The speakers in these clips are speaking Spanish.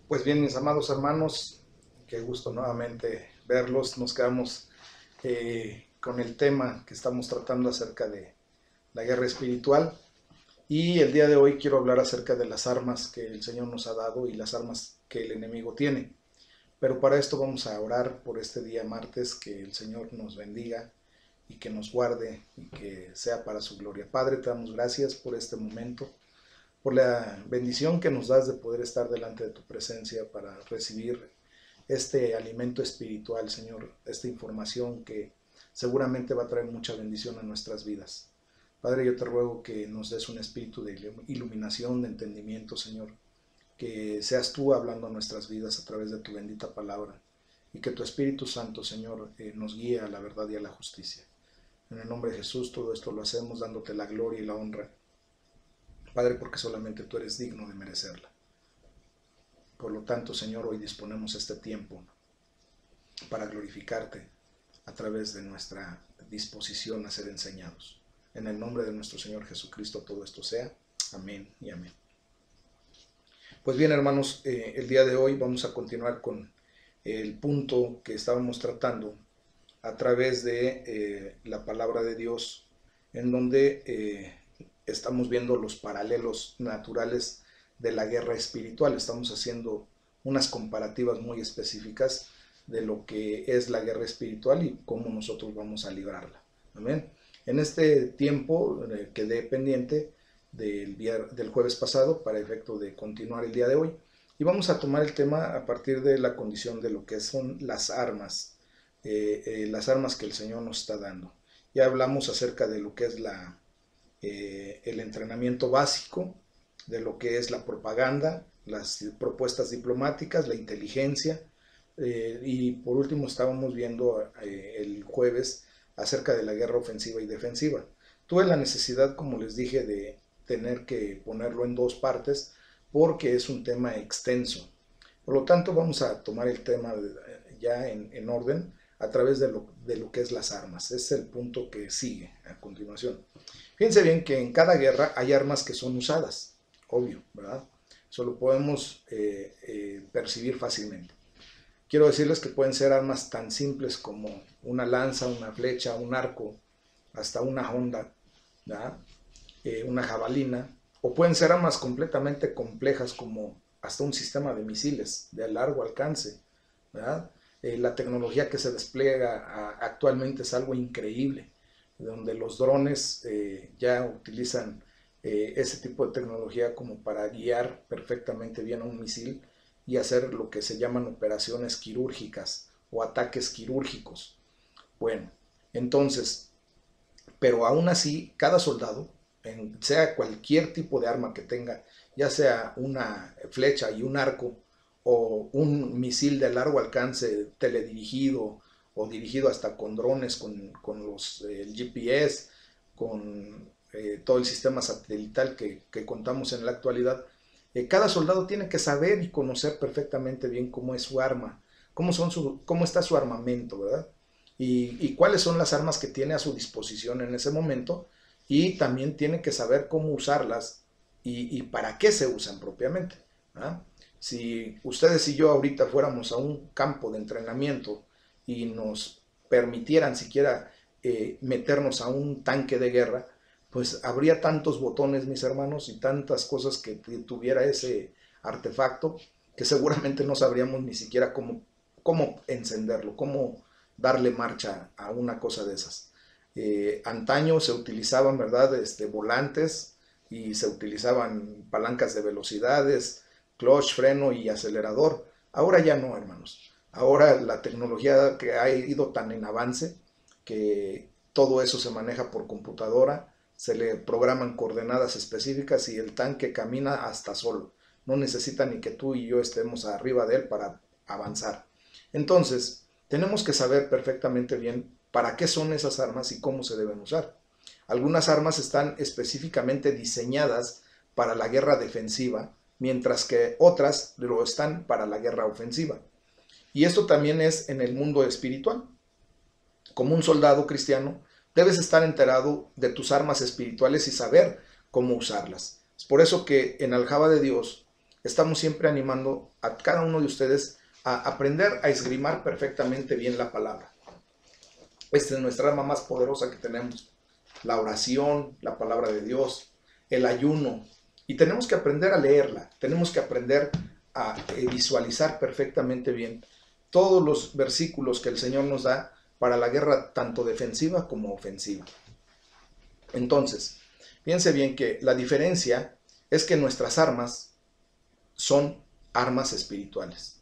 Pues bien, mis amados hermanos, qué gusto nuevamente verlos. Nos quedamos con el tema que estamos tratando acerca de la guerra espiritual. Y el día de hoy quiero hablar acerca de las armas que el Señor nos ha dado y las armas que el enemigo tiene. Pero para esto vamos a orar por este día martes, que el Señor nos bendiga y que nos guarde y que sea para su gloria. Padre, te damos gracias por este momento, por la bendición que nos das de poder estar delante de tu presencia para recibir este alimento espiritual, Señor, esta información que seguramente va a traer mucha bendición a nuestras vidas. Padre, yo te ruego que nos des un espíritu de iluminación, de entendimiento, Señor, que seas tú hablando a nuestras vidas a través de tu bendita palabra y que tu Espíritu Santo, Señor, nos guíe a la verdad y a la justicia. En el nombre de Jesús todo esto lo hacemos dándote la gloria y la honra, Padre, porque solamente tú eres digno de merecerla. Por lo tanto, Señor, hoy disponemos este tiempo para glorificarte a través de nuestra disposición a ser enseñados. En el nombre de nuestro Señor Jesucristo todo esto sea. Amén y amén. Pues bien, hermanos, el día de hoy vamos a continuar con el punto que estábamos tratando a través de la palabra de Dios, en donde estamos viendo los paralelos naturales de la guerra espiritual. Estamos haciendo unas comparativas muy específicas de lo que es la guerra espiritual y cómo nosotros vamos a librarla. Amén. En este tiempo quedé pendiente del jueves pasado para efecto de continuar el día de hoy, y vamos a tomar el tema a partir de la condición de lo que son las armas que el Señor nos está dando. Ya hablamos acerca de lo que es el entrenamiento básico, de lo que es la propaganda, las propuestas diplomáticas, la inteligencia, y por último estábamos viendo el jueves acerca de la guerra ofensiva y defensiva. Tuve la necesidad, como les dije, de tener que ponerlo en dos partes porque es un tema extenso. Por lo tanto, vamos a tomar el tema ya en orden a través de lo que es las armas. Es el punto que sigue a continuación. Fíjense bien que en cada guerra hay armas que son usadas, obvio, ¿verdad? Eso lo podemos percibir fácilmente. Quiero decirles que pueden ser armas tan simples como una lanza, una flecha, un arco, hasta una honda, ¿verdad? Una jabalina, o pueden ser armas completamente complejas como hasta un sistema de misiles de largo alcance, ¿verdad? La tecnología que se despliega actualmente es algo increíble, donde los drones ya utilizan ese tipo de tecnología como para guiar perfectamente bien a un misil y hacer lo que se llaman operaciones quirúrgicas o ataques quirúrgicos. Bueno, entonces, pero aún así, cada soldado, sea cualquier tipo de arma que tenga, ya sea una flecha y un arco, o un misil de largo alcance teledirigido o dirigido hasta con drones, con el GPS, con todo el sistema satelital que contamos en la actualidad, cada soldado tiene que saber y conocer perfectamente bien cómo es su arma, cómo está su armamento, ¿verdad? Y cuáles son las armas que tiene a su disposición en ese momento, y también tiene que saber cómo usarlas y para qué se usan propiamente, ¿verdad? Si ustedes y yo ahorita fuéramos a un campo de entrenamiento y nos permitieran siquiera meternos a un tanque de guerra, pues habría tantos botones, mis hermanos, y tantas cosas que tuviera ese artefacto, que seguramente no sabríamos ni siquiera cómo encenderlo, cómo darle marcha a una cosa de esas. Antaño se utilizaban, ¿verdad?, volantes, y se utilizaban palancas de velocidades, clutch, freno y acelerador. Ahora ya no, hermanos. Ahora la tecnología que ha ido tan en avance que todo eso se maneja por computadora, se le programan coordenadas específicas y el tanque camina hasta solo. No necesita ni que tú y yo estemos arriba de él para avanzar. Entonces, tenemos que saber perfectamente bien para qué son esas armas y cómo se deben usar. Algunas armas están específicamente diseñadas para la guerra defensiva, mientras que otras lo están para la guerra ofensiva. Y esto también es en el mundo espiritual. Como un soldado cristiano, debes estar enterado de tus armas espirituales y saber cómo usarlas. Es por eso que en Aljaba de Dios estamos siempre animando a cada uno de ustedes a aprender a esgrimar perfectamente bien la palabra. Esta es nuestra arma más poderosa que tenemos. La oración, la palabra de Dios, el ayuno. Y tenemos que aprender a leerla. Tenemos que aprender a visualizar perfectamente bien todos los versículos que el Señor nos da para la guerra tanto defensiva como ofensiva. Entonces, piense bien que la diferencia es que nuestras armas son armas espirituales.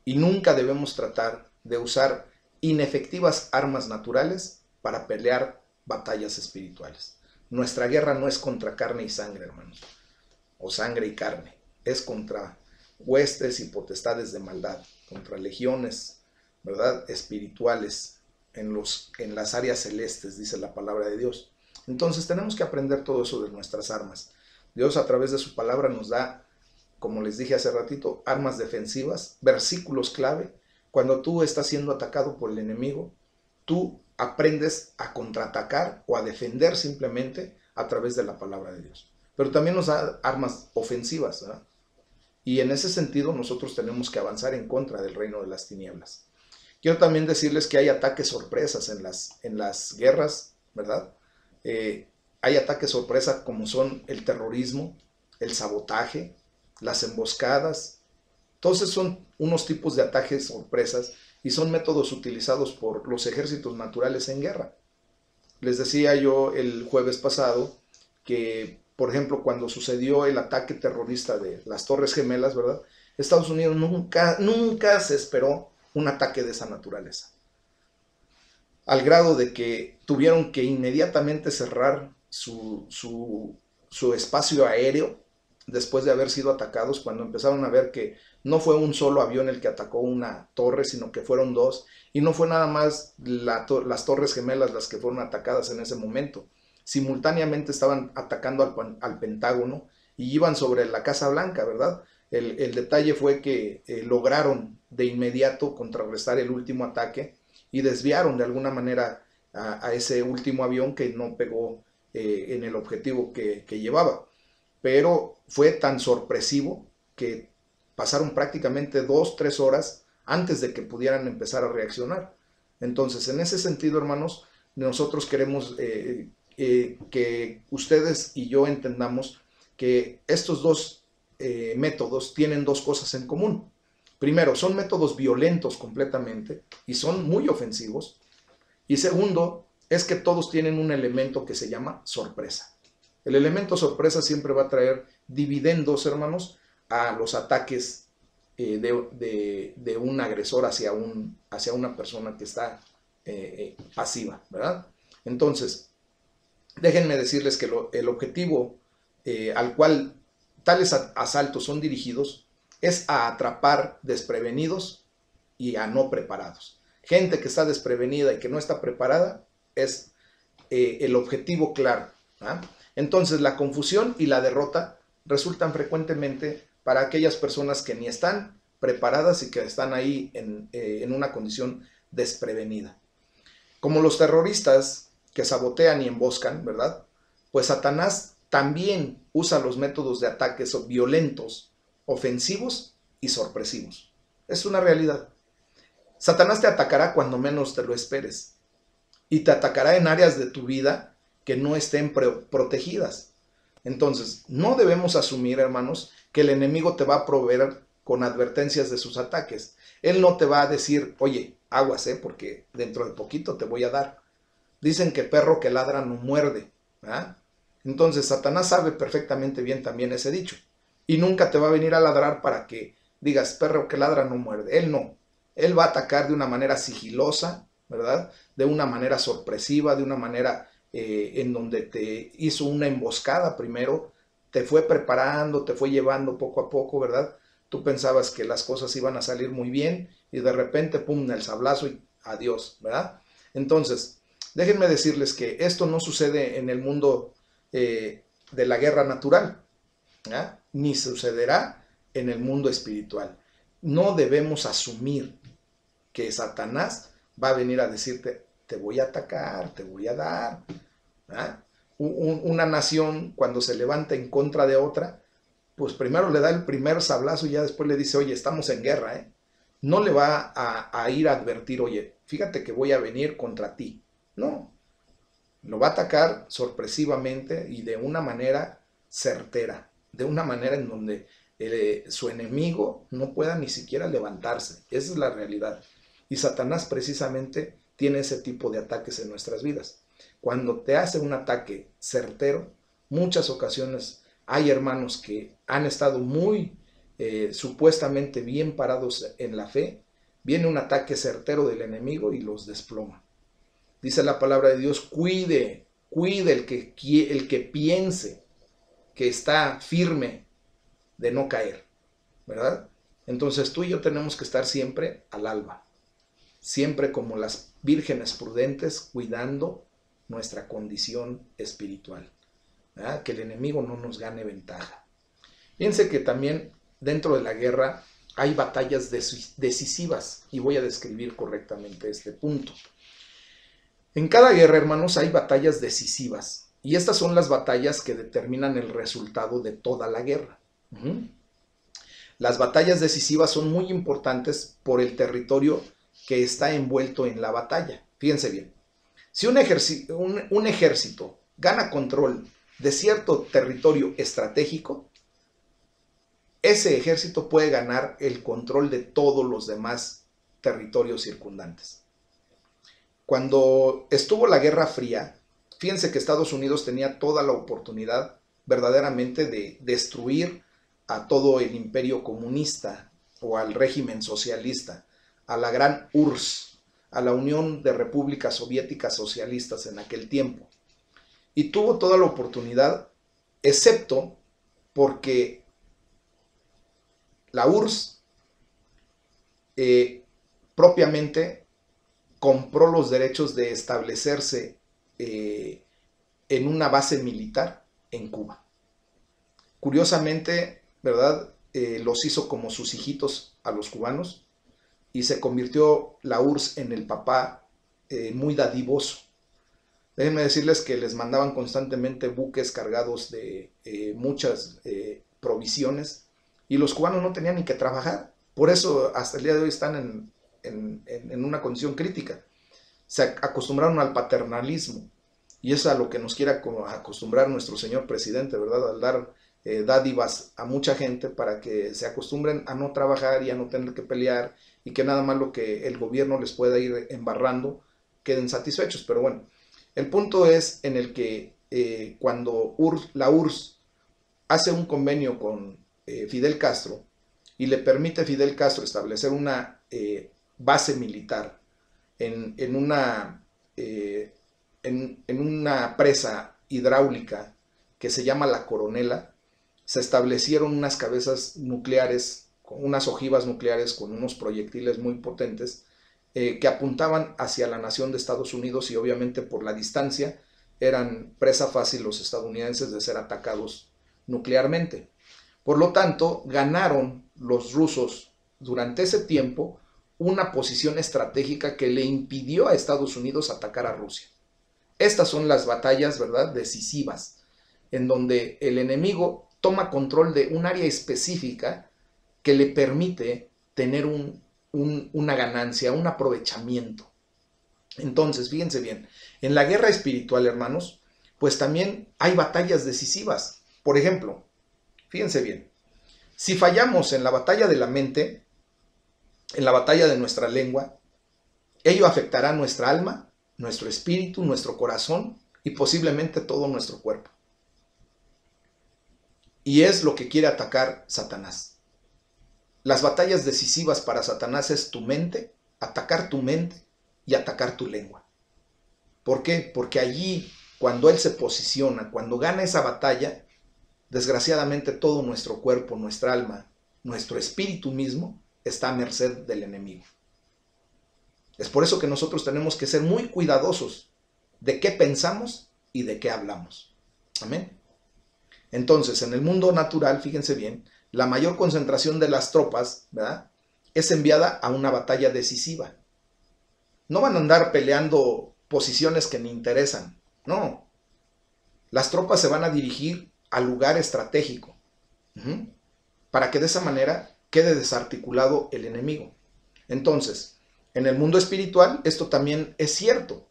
Y nunca debemos tratar de usar inefectivas armas naturales para pelear batallas espirituales. Nuestra guerra no es contra carne y sangre, hermanos, o sangre y carne. Es contra huestes y potestades de maldad, contra legiones, ¿verdad?, espirituales en las áreas celestes, dice la palabra de Dios. Entonces tenemos que aprender todo eso de nuestras armas. Dios a través de su palabra nos da, como les dije hace ratito, armas defensivas, versículos clave. Cuando tú estás siendo atacado por el enemigo, tú aprendes a contraatacar o a defender simplemente a través de la palabra de Dios. Pero también nos da armas ofensivas, ¿verdad? Y en ese sentido nosotros tenemos que avanzar en contra del reino de las tinieblas. Quiero también decirles que hay ataques sorpresas en las guerras, ¿verdad? Hay ataques sorpresa como son el terrorismo, el sabotaje, las emboscadas. Entonces son unos tipos de ataques sorpresas y son métodos utilizados por los ejércitos naturales en guerra. Les decía yo el jueves pasado que, por ejemplo, cuando sucedió el ataque terrorista de las Torres Gemelas, ¿verdad?, Estados Unidos nunca se esperó un ataque de esa naturaleza. Al grado de que tuvieron que inmediatamente cerrar su espacio aéreo después de haber sido atacados, cuando empezaron a ver que no fue un solo avión el que atacó una torre, sino que fueron dos, y no fue nada más las Torres Gemelas las que fueron atacadas en ese momento. Simultáneamente estaban atacando al Pentágono y iban sobre la Casa Blanca, ¿verdad? El detalle fue que lograron de inmediato contrarrestar el último ataque y desviaron de alguna manera a ese último avión que no pegó en el objetivo que llevaba. Pero fue tan sorpresivo que pasaron prácticamente 2-3 horas antes de que pudieran empezar a reaccionar. Entonces, en ese sentido, hermanos, nosotros queremos que ustedes y yo entendamos que estos dos métodos tienen dos cosas en común. Primero, son métodos violentos completamente y son muy ofensivos. Y segundo, es que todos tienen un elemento que se llama sorpresa. El elemento sorpresa siempre va a traer dividendos, hermanos, a los ataques de un agresor hacia una persona que está pasiva, ¿verdad? Entonces, déjenme decirles que el objetivo al cual tales asaltos son dirigidos es a atrapar desprevenidos y a no preparados. Gente que está desprevenida y que no está preparada es el objetivo claro, ¿ah? Entonces la confusión y la derrota resultan frecuentemente para aquellas personas que ni están preparadas y que están ahí en una condición desprevenida. Como los terroristas que sabotean y emboscan, ¿verdad? Pues Satanás también usa los métodos de ataques violentos, ofensivos y sorpresivos. Es una realidad. Satanás te atacará cuando menos te lo esperes y te atacará en áreas de tu vida que no estén protegidas. Entonces, no debemos asumir, hermanos, que el enemigo te va a proveer con advertencias de sus ataques. Él no te va a decir, oye, aguas, porque dentro de poquito te voy a dar. Dicen que perro que ladra no muerde, ¿ah? Entonces, Satanás sabe perfectamente bien también ese dicho. Y nunca te va a venir a ladrar para que digas, perro que ladra no muerde. Él no. Él va a atacar de una manera sigilosa, ¿verdad? De una manera sorpresiva, de una manera en donde te hizo una emboscada primero, te fue preparando, te fue llevando poco a poco, ¿verdad? Tú pensabas que las cosas iban a salir muy bien y de repente, pum, el sablazo y adiós, ¿verdad? Entonces, déjenme decirles que esto no sucede en el mundo de la guerra natural, ¿ah? Ni sucederá en el mundo espiritual. No debemos asumir que Satanás va a venir a decirte, te voy a atacar, te voy a dar. ¿Ah? Una nación cuando se levanta en contra de otra, pues primero le da el primer sablazo y ya después le dice, oye, estamos en guerra, ¿eh? No le va a ir a advertir, oye, fíjate que voy a venir contra ti. No, lo va a atacar sorpresivamente y de una manera certera, de una manera en donde su enemigo no pueda ni siquiera levantarse. Esa es la realidad. Y Satanás precisamente tiene ese tipo de ataques en nuestras vidas. Cuando te hace un ataque certero, muchas ocasiones hay hermanos que han estado muy supuestamente bien parados en la fe, viene un ataque certero del enemigo y los desploma. Dice la palabra de Dios, cuide el que piense que está firme de no caer, ¿verdad? Entonces tú y yo tenemos que estar siempre al alba, siempre como las vírgenes prudentes, cuidando nuestra condición espiritual, ¿verdad? Que el enemigo no nos gane ventaja. Fíjense que también dentro de la guerra hay batallas decisivas, y voy a describir correctamente este punto. En cada guerra, hermanos, hay batallas decisivas, y estas son las batallas que determinan el resultado de toda la guerra. Las batallas decisivas son muy importantes por el territorio que está envuelto en la batalla. Fíjense bien, si un ejército gana control de cierto territorio estratégico, ese ejército puede ganar el control de todos los demás territorios circundantes. Cuando estuvo la Guerra Fría, fíjense que Estados Unidos tenía toda la oportunidad verdaderamente de destruir a todo el imperio comunista o al régimen socialista, a la gran URSS, a la Unión de Repúblicas Soviéticas Socialistas en aquel tiempo. Y tuvo toda la oportunidad, excepto porque la URSS propiamente compró los derechos de establecerse en una base militar en Cuba. Curiosamente, ¿verdad? Los hizo como sus hijitos a los cubanos y se convirtió la URSS en el papá muy dadivoso. Déjenme decirles que les mandaban constantemente buques cargados de muchas provisiones y los cubanos no tenían ni que trabajar. Por eso hasta el día de hoy están en una condición crítica. Se acostumbraron al paternalismo y es a lo que nos quiere acostumbrar nuestro señor presidente, ¿verdad? Al dar dádivas a mucha gente para que se acostumbren a no trabajar y a no tener que pelear y que nada más lo que el gobierno les pueda ir embarrando queden satisfechos. Pero bueno, el punto es en el que cuando la URSS hace un convenio con Fidel Castro y le permite a Fidel Castro establecer una base militar en una presa hidráulica que se llama La Coronela, se establecieron unas cabezas nucleares, unas ojivas nucleares con unos proyectiles muy potentes que apuntaban hacia la nación de Estados Unidos y obviamente por la distancia eran presa fácil los estadounidenses de ser atacados nuclearmente. Por lo tanto, ganaron los rusos durante ese tiempo una posición estratégica que le impidió a Estados Unidos atacar a Rusia. Estas son las batallas, ¿verdad?, decisivas, en donde el enemigo toma control de un área específica que le permite tener una ganancia, un aprovechamiento. Entonces, fíjense bien, en la guerra espiritual, hermanos, pues también hay batallas decisivas. Por ejemplo, fíjense bien, si fallamos en la batalla de la mente, en la batalla de nuestra lengua, ello afectará nuestra alma, nuestro espíritu, nuestro corazón y posiblemente todo nuestro cuerpo. Y es lo que quiere atacar Satanás. Las batallas decisivas para Satanás es tu mente, atacar tu mente y atacar tu lengua. ¿Por qué? Porque allí, cuando él se posiciona, cuando gana esa batalla, desgraciadamente todo nuestro cuerpo, nuestra alma, nuestro espíritu mismo está a merced del enemigo. Es por eso que nosotros tenemos que ser muy cuidadosos de qué pensamos y de qué hablamos. Amén. Entonces, en el mundo natural, fíjense bien, la mayor concentración de las tropas, ¿verdad?, es enviada a una batalla decisiva. No van a andar peleando posiciones que ni interesan, no. Las tropas se van a dirigir al lugar estratégico Ujú. Para que de esa manera quede desarticulado el enemigo. Entonces, en el mundo espiritual esto también es cierto,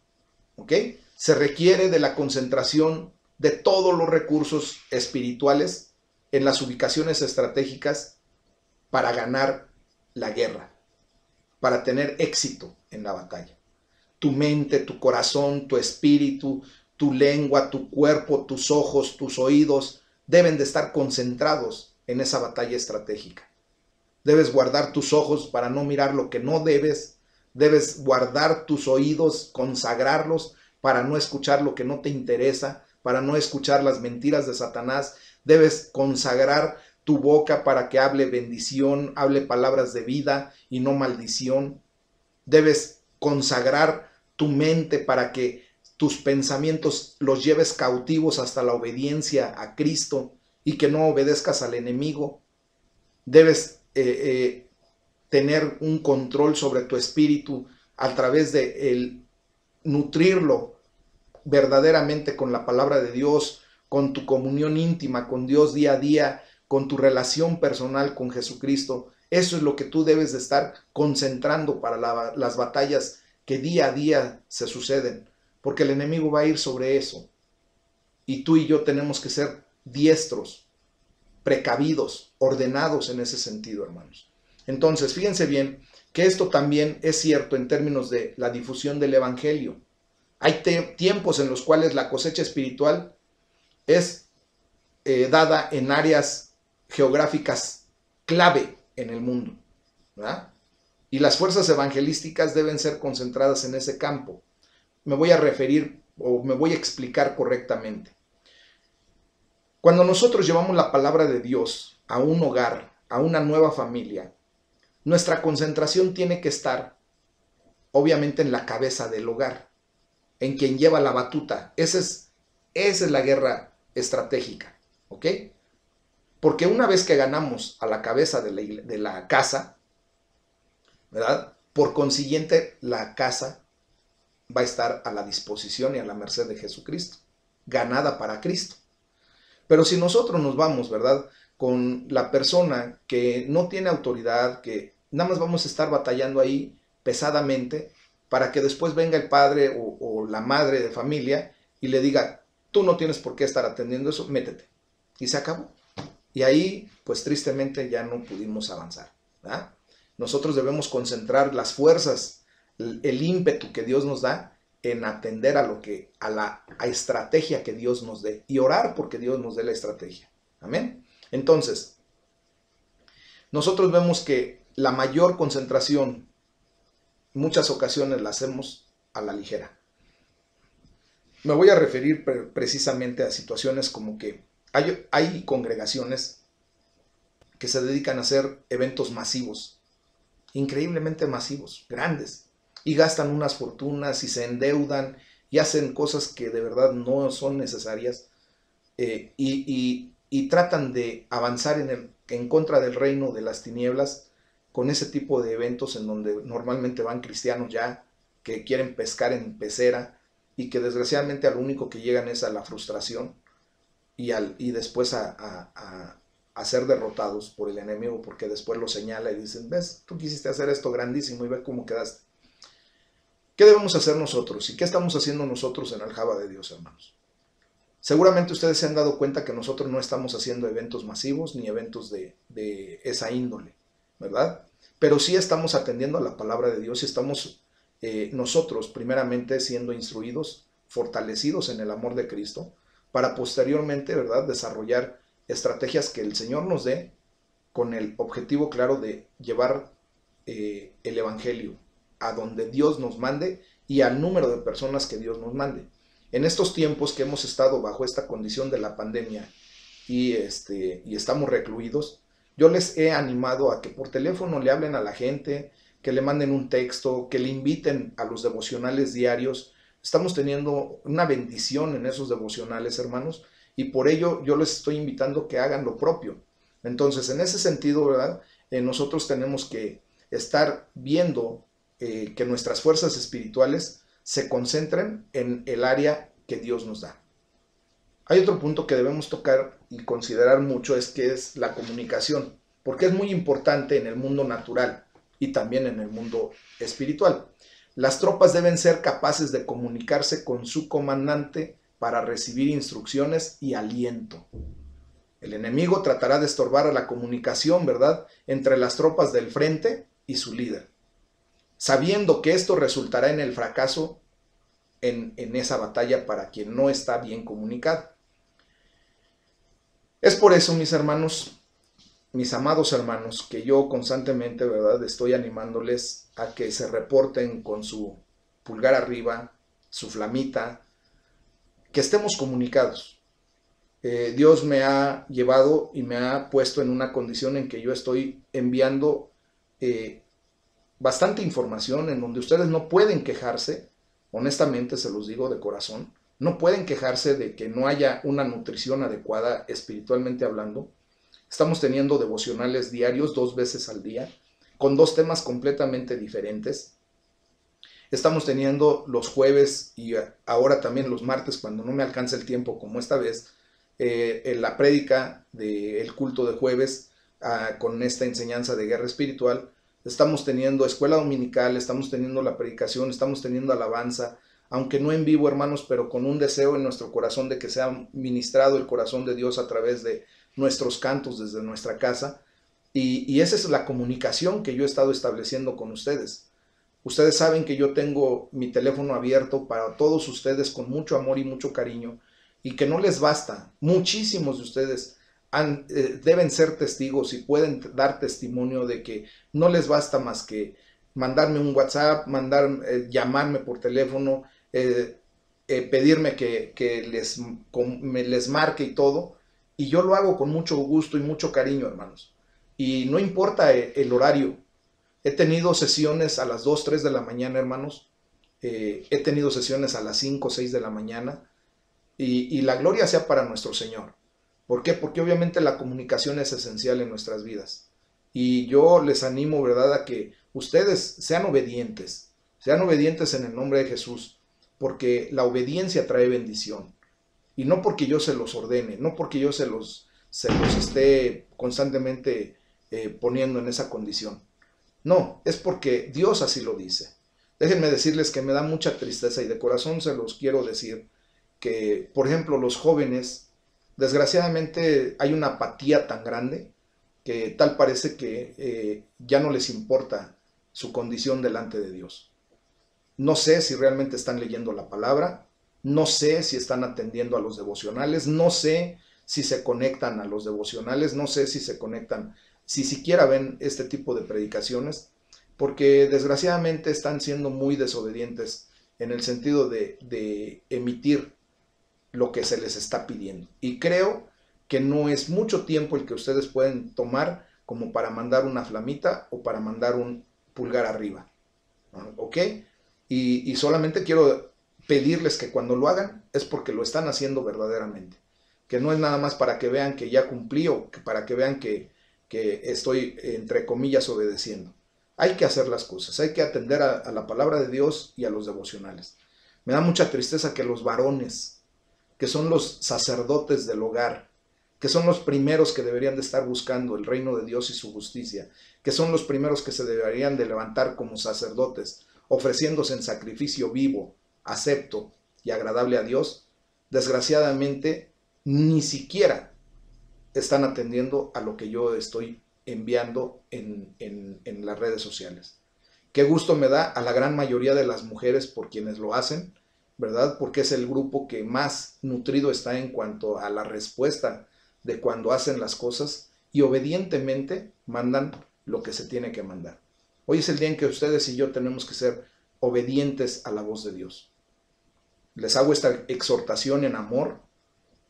¿ok? Se requiere de la concentración de todos los recursos espirituales en las ubicaciones estratégicas para ganar la guerra, para tener éxito en la batalla. Tu mente, tu corazón, tu espíritu, tu lengua, tu cuerpo, tus ojos, tus oídos deben de estar concentrados en esa batalla estratégica. Debes guardar tus ojos para no mirar lo que no debes. Debes guardar tus oídos, consagrarlos para no escuchar lo que no te interesa, para no escuchar las mentiras de Satanás. Debes consagrar tu boca para que hable bendición, hable palabras de vida y no maldición. Debes consagrar tu mente para que tus pensamientos los lleves cautivos hasta la obediencia a Cristo y que no obedezcas al enemigo. Debes tener un control sobre tu espíritu a través de nutrirlo verdaderamente con la palabra de Dios, con tu comunión íntima con Dios día a día, con tu relación personal con Jesucristo. Eso es lo que tú debes de estar concentrando para las batallas que día a día se suceden, porque el enemigo va a ir sobre eso. Y tú y yo tenemos que ser diestros, precavidos, ordenados en ese sentido, hermanos. Entonces, fíjense bien que esto también es cierto en términos de la difusión del evangelio. Hay tiempos en los cuales la cosecha espiritual es dada en áreas geográficas clave en el mundo, ¿verdad? Y las fuerzas evangelísticas deben ser concentradas en ese campo. Me voy a referir o me voy a explicar correctamente. Cuando nosotros llevamos la palabra de Dios a un hogar, a una nueva familia, nuestra concentración tiene que estar, obviamente, en la cabeza del hogar, en quien lleva la batuta. Esa es la guerra estratégica, ¿ok? Porque una vez que ganamos a la cabeza de la casa, ¿verdad? Por consiguiente, la casa va a estar a la disposición y a la merced de Jesucristo, ganada para Cristo. Pero si nosotros nos vamos, ¿verdad?, con la persona que no tiene autoridad, que nada más vamos a estar batallando ahí pesadamente para que después venga el padre o la madre de familia y le diga, tú no tienes por qué estar atendiendo eso, métete. Y se acabó. Y ahí, pues tristemente ya no pudimos avanzar, ¿verdad? Nosotros debemos concentrar las fuerzas, el ímpetu que Dios nos da en atender a la estrategia que Dios nos dé y orar porque Dios nos dé la estrategia. Amén. Entonces, nosotros vemos que la mayor concentración, en muchas ocasiones la hacemos a la ligera. Me voy a referir precisamente a situaciones como que hay congregaciones que se dedican a hacer eventos masivos, increíblemente masivos, grandes, y gastan unas fortunas y se endeudan y hacen cosas que de verdad no son necesarias y tratan de avanzar en contra del reino de las tinieblas con ese tipo de eventos en donde normalmente van cristianos ya que quieren pescar en pecera y que desgraciadamente a lo único que llegan es a la frustración y después a ser derrotados por el enemigo porque después lo señala y dicen, ves, tú quisiste hacer esto grandísimo y ve cómo quedaste. ¿Qué debemos hacer nosotros? ¿Y qué estamos haciendo nosotros en Aljaba de Dios, hermanos? Seguramente ustedes se han dado cuenta que nosotros no estamos haciendo eventos masivos ni eventos de esa índole, ¿verdad? Pero sí estamos atendiendo a la palabra de Dios y estamos nosotros primeramente siendo instruidos, fortalecidos en el amor de Cristo, para posteriormente, ¿verdad?, desarrollar estrategias que el Señor nos dé con el objetivo claro de llevar el Evangelio a donde Dios nos mande y al número de personas que Dios nos mande. En estos tiempos que hemos estado bajo esta condición de la pandemia y estamos recluidos, yo les he animado a que por teléfono le hablen a la gente, que le manden un texto, que le inviten a los devocionales diarios. Estamos teniendo una bendición en esos devocionales, hermanos, y por ello yo les estoy invitando que hagan lo propio. Entonces, en ese sentido, ¿verdad? Nosotros tenemos que estar viendo que nuestras fuerzas espirituales se concentren en el área que Dios nos da. Hay otro punto que debemos tocar y considerar mucho, es que es la comunicación, porque es muy importante en el mundo natural y también en el mundo espiritual. Las tropas deben ser capaces de comunicarse con su comandante para recibir instrucciones y aliento. El enemigo tratará de estorbar a la comunicación, ¿verdad?, entre las tropas del frente y su líder, sabiendo que esto resultará en el fracaso en esa batalla para quien no está bien comunicado. Es por eso, mis hermanos, mis amados hermanos, que yo constantemente, ¿verdad?, estoy animándoles a que se reporten con su pulgar arriba, su flamita, que estemos comunicados. Dios me ha llevado y me ha puesto en una condición en que yo estoy enviando bastante información en donde ustedes no pueden quejarse, honestamente se los digo de corazón, no pueden quejarse de que no haya una nutrición adecuada espiritualmente hablando. Estamos teniendo devocionales diarios 2 veces al día, con 2 temas completamente diferentes. Estamos teniendo los jueves y ahora también los martes, cuando no me alcanza el tiempo, como esta vez, en la prédica del culto de jueves, con esta enseñanza de guerra espiritual. Estamos teniendo escuela dominical, estamos teniendo la predicación, estamos teniendo alabanza, aunque no en vivo, hermanos, pero con un deseo en nuestro corazón de que sea ministrado el corazón de Dios a través de nuestros cantos desde nuestra casa. Y esa es la comunicación que yo he estado estableciendo con ustedes. Ustedes saben que yo tengo mi teléfono abierto para todos ustedes con mucho amor y mucho cariño, y que no les basta. Muchísimos de ustedes deben ser testigos y pueden dar testimonio de que no les basta más que mandarme un WhatsApp, llamarme por teléfono, pedirme que les marque y todo, y yo lo hago con mucho gusto y mucho cariño, hermanos. Y no importa el horario. He tenido sesiones a las 2, 3 de la mañana, hermanos. He tenido sesiones a las 5, 6 de la mañana. Y la gloria sea para nuestro Señor. ¿Por qué? Porque obviamente la comunicación es esencial en nuestras vidas. Y yo les animo, ¿verdad?, a que ustedes sean obedientes en el nombre de Jesús, porque la obediencia trae bendición. Y no porque yo se los ordene, no porque yo se los esté constantemente poniendo en esa condición. No, es porque Dios así lo dice. Déjenme decirles que me da mucha tristeza, y de corazón se los quiero decir, que, por ejemplo, los jóvenes, desgraciadamente hay una apatía tan grande que tal parece que ya no les importa su condición delante de Dios. No sé si realmente están leyendo la palabra, no sé si están atendiendo a los devocionales, no sé si se conectan a los devocionales, no sé si se conectan, si siquiera ven este tipo de predicaciones, porque desgraciadamente están siendo muy desobedientes en el sentido de emitir lo que se les está pidiendo. Y creo que no es mucho tiempo el que ustedes pueden tomar como para mandar una flamita o para mandar un pulgar arriba. ¿Ok? Y solamente quiero pedirles que cuando lo hagan es porque lo están haciendo verdaderamente. Que no es nada más para que vean que ya cumplí, o que para que vean que estoy, entre comillas, obedeciendo. Hay que hacer las cosas, hay que atender a la palabra de Dios y a los devocionales. Me da mucha tristeza que los varones, que son los sacerdotes del hogar, que son los primeros que deberían de estar buscando el reino de Dios y su justicia, que son los primeros que se deberían de levantar como sacerdotes, ofreciéndose en sacrificio vivo, acepto y agradable a Dios, desgraciadamente ni siquiera están atendiendo a lo que yo estoy enviando en las redes sociales. Qué gusto me da a la gran mayoría de las mujeres por quienes lo hacen, ¿verdad? Porque es el grupo que más nutrido está en cuanto a la respuesta de cuando hacen las cosas y obedientemente mandan lo que se tiene que mandar. Hoy es el día en que ustedes y yo tenemos que ser obedientes a la voz de Dios. Les hago esta exhortación en amor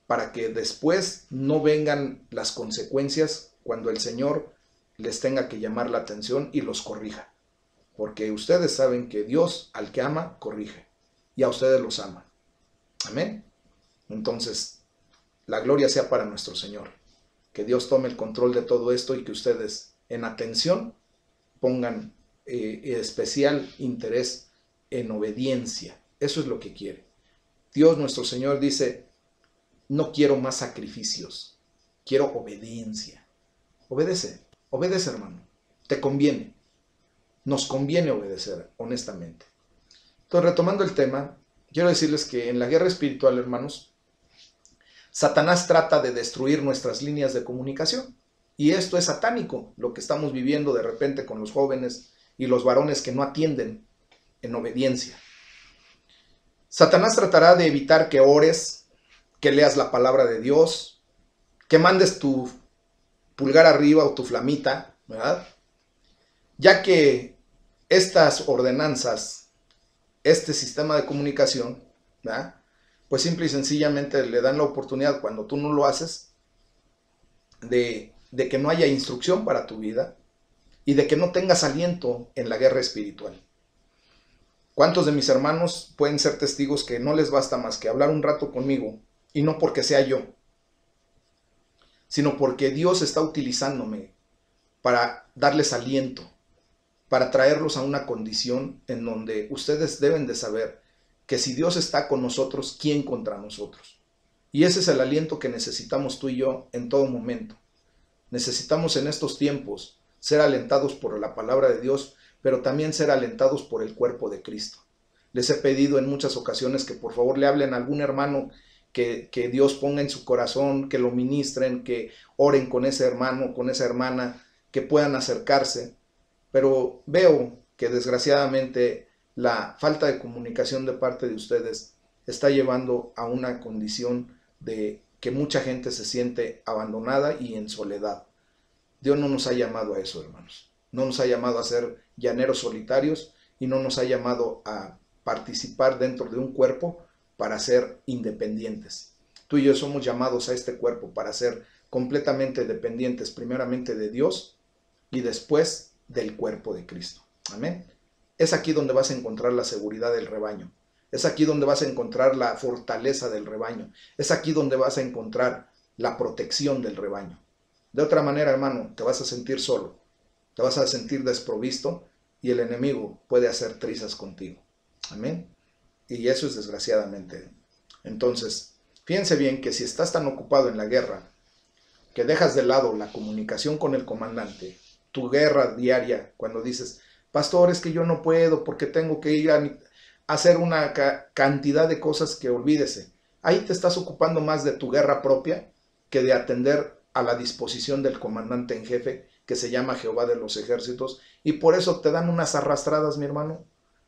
para que después no vengan las consecuencias cuando el Señor les tenga que llamar la atención y los corrija. Porque ustedes saben que Dios al que ama, corrige. Y a ustedes los ama. Amén. Entonces, la gloria sea para nuestro Señor. Que Dios tome el control de todo esto y que ustedes en atención pongan especial interés en obediencia. Eso es lo que quiere. Dios nuestro Señor dice no quiero más sacrificios, quiero obediencia. Obedece, obedece, hermano, te conviene, nos conviene obedecer, honestamente. Entonces, retomando el tema, quiero decirles que en la guerra espiritual, hermanos, Satanás trata de destruir nuestras líneas de comunicación. Y esto es satánico, lo que estamos viviendo de repente con los jóvenes y los varones que no atienden en obediencia. Satanás tratará de evitar que ores, que leas la palabra de Dios, que mandes tu pulgar arriba o tu flamita, ¿verdad? Ya que estas ordenanzas, este sistema de comunicación, ¿verdad?, pues simple y sencillamente le dan la oportunidad, cuando tú no lo haces, de que no haya instrucción para tu vida y de que no tengas aliento en la guerra espiritual. ¿Cuántos de mis hermanos pueden ser testigos que no les basta más que hablar un rato conmigo, y no porque sea yo, sino porque Dios está utilizándome para darles aliento, para traerlos a una condición en donde ustedes deben de saber que si Dios está con nosotros, ¿quién contra nosotros? Y ese es el aliento que necesitamos tú y yo en todo momento. Necesitamos en estos tiempos ser alentados por la palabra de Dios, pero también ser alentados por el cuerpo de Cristo. Les he pedido en muchas ocasiones que por favor le hablen a algún hermano que Dios ponga en su corazón, que lo ministren, que oren con ese hermano, con esa hermana, que puedan acercarse. Pero veo que desgraciadamente la falta de comunicación de parte de ustedes está llevando a una condición de que mucha gente se siente abandonada y en soledad. Dios no nos ha llamado a eso, hermanos. No nos ha llamado a ser llaneros solitarios y no nos ha llamado a participar dentro de un cuerpo para ser independientes. Tú y yo somos llamados a este cuerpo para ser completamente dependientes, primeramente de Dios y después del cuerpo de Cristo. Amén. Es aquí donde vas a encontrar la seguridad del rebaño. Es aquí donde vas a encontrar la fortaleza del rebaño. Es aquí donde vas a encontrar la protección del rebaño. De otra manera, hermano, te vas a sentir solo, te vas a sentir desprovisto y el enemigo puede hacer trizas contigo. Amén. Y eso es desgraciadamente. Entonces, fíjense bien que si estás tan ocupado en la guerra que dejas de lado la comunicación con el comandante, tu guerra diaria, cuando dices, pastor, es que yo no puedo porque tengo que ir a hacer una cantidad de cosas, que olvídese. Ahí te estás ocupando más de tu guerra propia que de atender a la disposición del comandante en jefe, que se llama Jehová de los ejércitos, y por eso te dan unas arrastradas, mi hermano,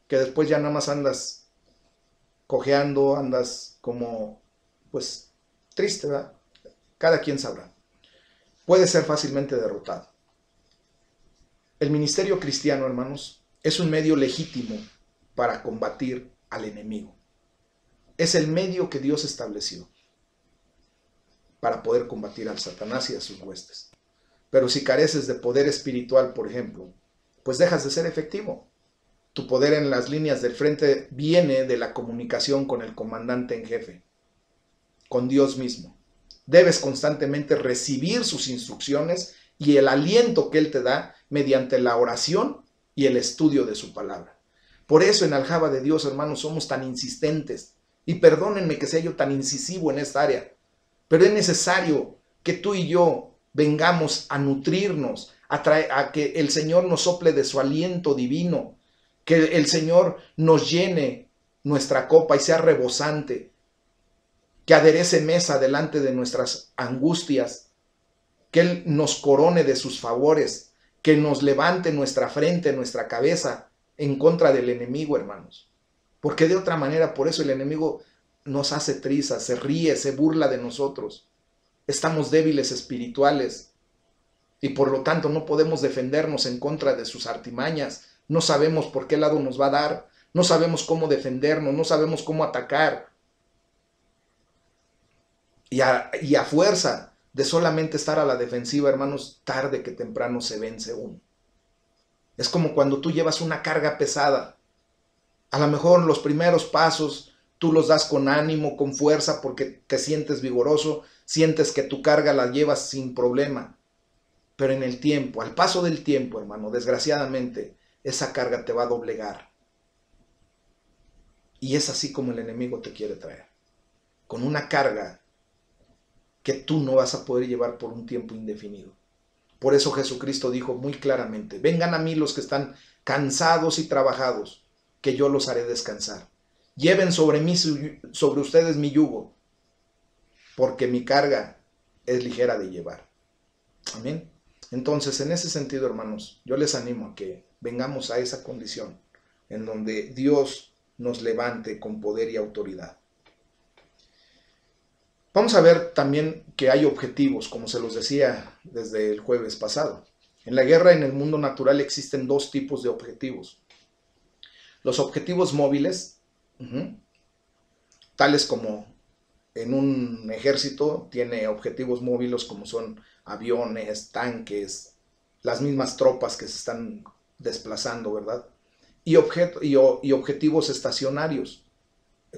que después ya nada más andas cojeando, andas como, pues, triste, ¿verdad? Cada quien sabrá. Puede ser fácilmente derrotado. El ministerio cristiano, hermanos, es un medio legítimo para combatir al enemigo. Es el medio que Dios estableció para poder combatir al Satanás y a sus huestes. Pero si careces de poder espiritual, por ejemplo, pues dejas de ser efectivo. Tu poder en las líneas del frente viene de la comunicación con el comandante en jefe, con Dios mismo. Debes constantemente recibir sus instrucciones y el aliento que Él te da mediante la oración y el estudio de su palabra. Por eso en Aljaba de Dios, hermanos, somos tan insistentes. Y perdónenme que sea yo tan incisivo en esta área, pero es necesario que tú y yo vengamos a nutrirnos, a que el Señor nos sople de su aliento divino, que el Señor nos llene nuestra copa y sea rebosante, que aderece mesa delante de nuestras angustias, que Él nos corone de sus favores, que nos levante nuestra frente, nuestra cabeza en contra del enemigo, hermanos. Porque de otra manera, por eso el enemigo nos hace trizas, se ríe, se burla de nosotros. Estamos débiles espirituales y por lo tanto no podemos defendernos en contra de sus artimañas. No sabemos por qué lado nos va a dar, no sabemos cómo defendernos, no sabemos cómo atacar. Y a fuerza de solamente estar a la defensiva, hermanos, tarde que temprano se vence uno. Es como cuando tú llevas una carga pesada. A lo mejor los primeros pasos tú los das con ánimo, con fuerza, porque te sientes vigoroso, sientes que tu carga la llevas sin problema. Pero en el tiempo, al paso del tiempo, hermano, desgraciadamente, esa carga te va a doblegar. Y es así como el enemigo te quiere traer, con una carga que tú no vas a poder llevar por un tiempo indefinido. Por eso Jesucristo dijo muy claramente, vengan a mí los que están cansados y trabajados, que yo los haré descansar. Lleven sobre ustedes mi yugo, porque mi carga es ligera de llevar. Amén. Entonces, en ese sentido, hermanos, yo les animo a que vengamos a esa condición en donde Dios nos levante con poder y autoridad. Vamos a ver también que hay objetivos, como se los decía desde el jueves pasado. En la guerra en el mundo natural existen dos tipos de objetivos. Los objetivos móviles, tales como en un ejército tiene objetivos móviles como son aviones, tanques, las mismas tropas que se están desplazando, ¿verdad? Y objetivos estacionarios,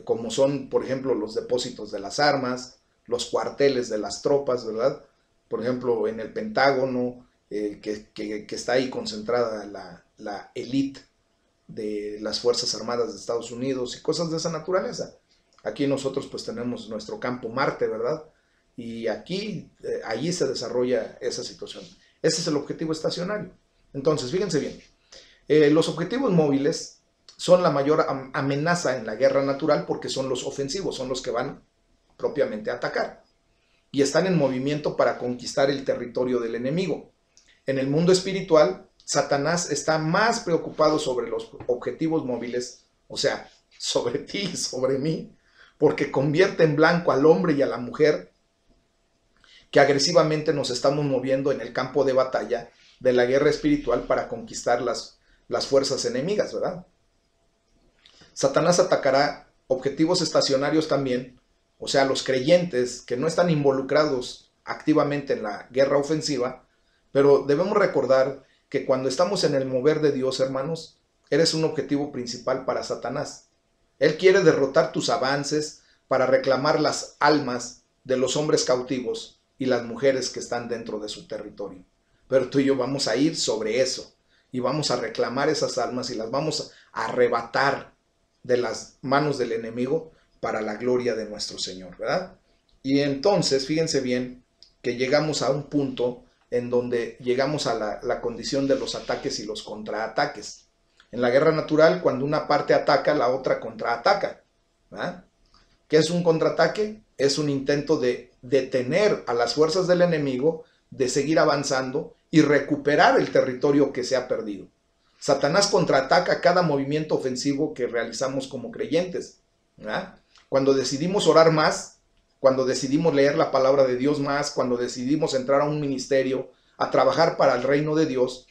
como son, por ejemplo, los depósitos de las armas, los cuarteles de las tropas, ¿verdad? Por ejemplo, en el Pentágono, que está ahí concentrada la élite de las Fuerzas Armadas de Estados Unidos y cosas de esa naturaleza. Aquí nosotros pues tenemos nuestro campo Marte, ¿verdad? Y aquí, allí se desarrolla esa situación. Ese es el objetivo estacionario. Entonces, fíjense bien, los objetivos móviles son la mayor amenaza en la guerra natural porque son los ofensivos, son los que van propiamente a atacar. Y están en movimiento para conquistar el territorio del enemigo. En el mundo espiritual, Satanás está más preocupado sobre los objetivos móviles, o sea, sobre ti y sobre mí, porque convierte en blanco al hombre y a la mujer que agresivamente nos estamos moviendo en el campo de batalla de la guerra espiritual para conquistar las fuerzas enemigas, ¿verdad? Satanás atacará objetivos estacionarios también, o sea, los creyentes que no están involucrados activamente en la guerra ofensiva, pero debemos recordar que cuando estamos en el mover de Dios, hermanos, eres un objetivo principal para Satanás. Él quiere derrotar tus avances para reclamar las almas de los hombres cautivos y las mujeres que están dentro de su territorio. Pero tú y yo vamos a ir sobre eso y vamos a reclamar esas almas y las vamos a arrebatar de las manos del enemigo para la gloria de nuestro Señor, ¿verdad? Y entonces, fíjense bien que llegamos a un punto en donde llegamos a la condición de los ataques y los contraataques. En la guerra natural, cuando una parte ataca, la otra contraataca, ¿verdad? ¿Qué es un contraataque? Es un intento de detener a las fuerzas del enemigo, de seguir avanzando y recuperar el territorio que se ha perdido. Satanás contraataca cada movimiento ofensivo que realizamos como creyentes, ¿verdad? Cuando decidimos orar más, cuando decidimos leer la palabra de Dios más, cuando decidimos entrar a un ministerio, a trabajar para el reino de Dios,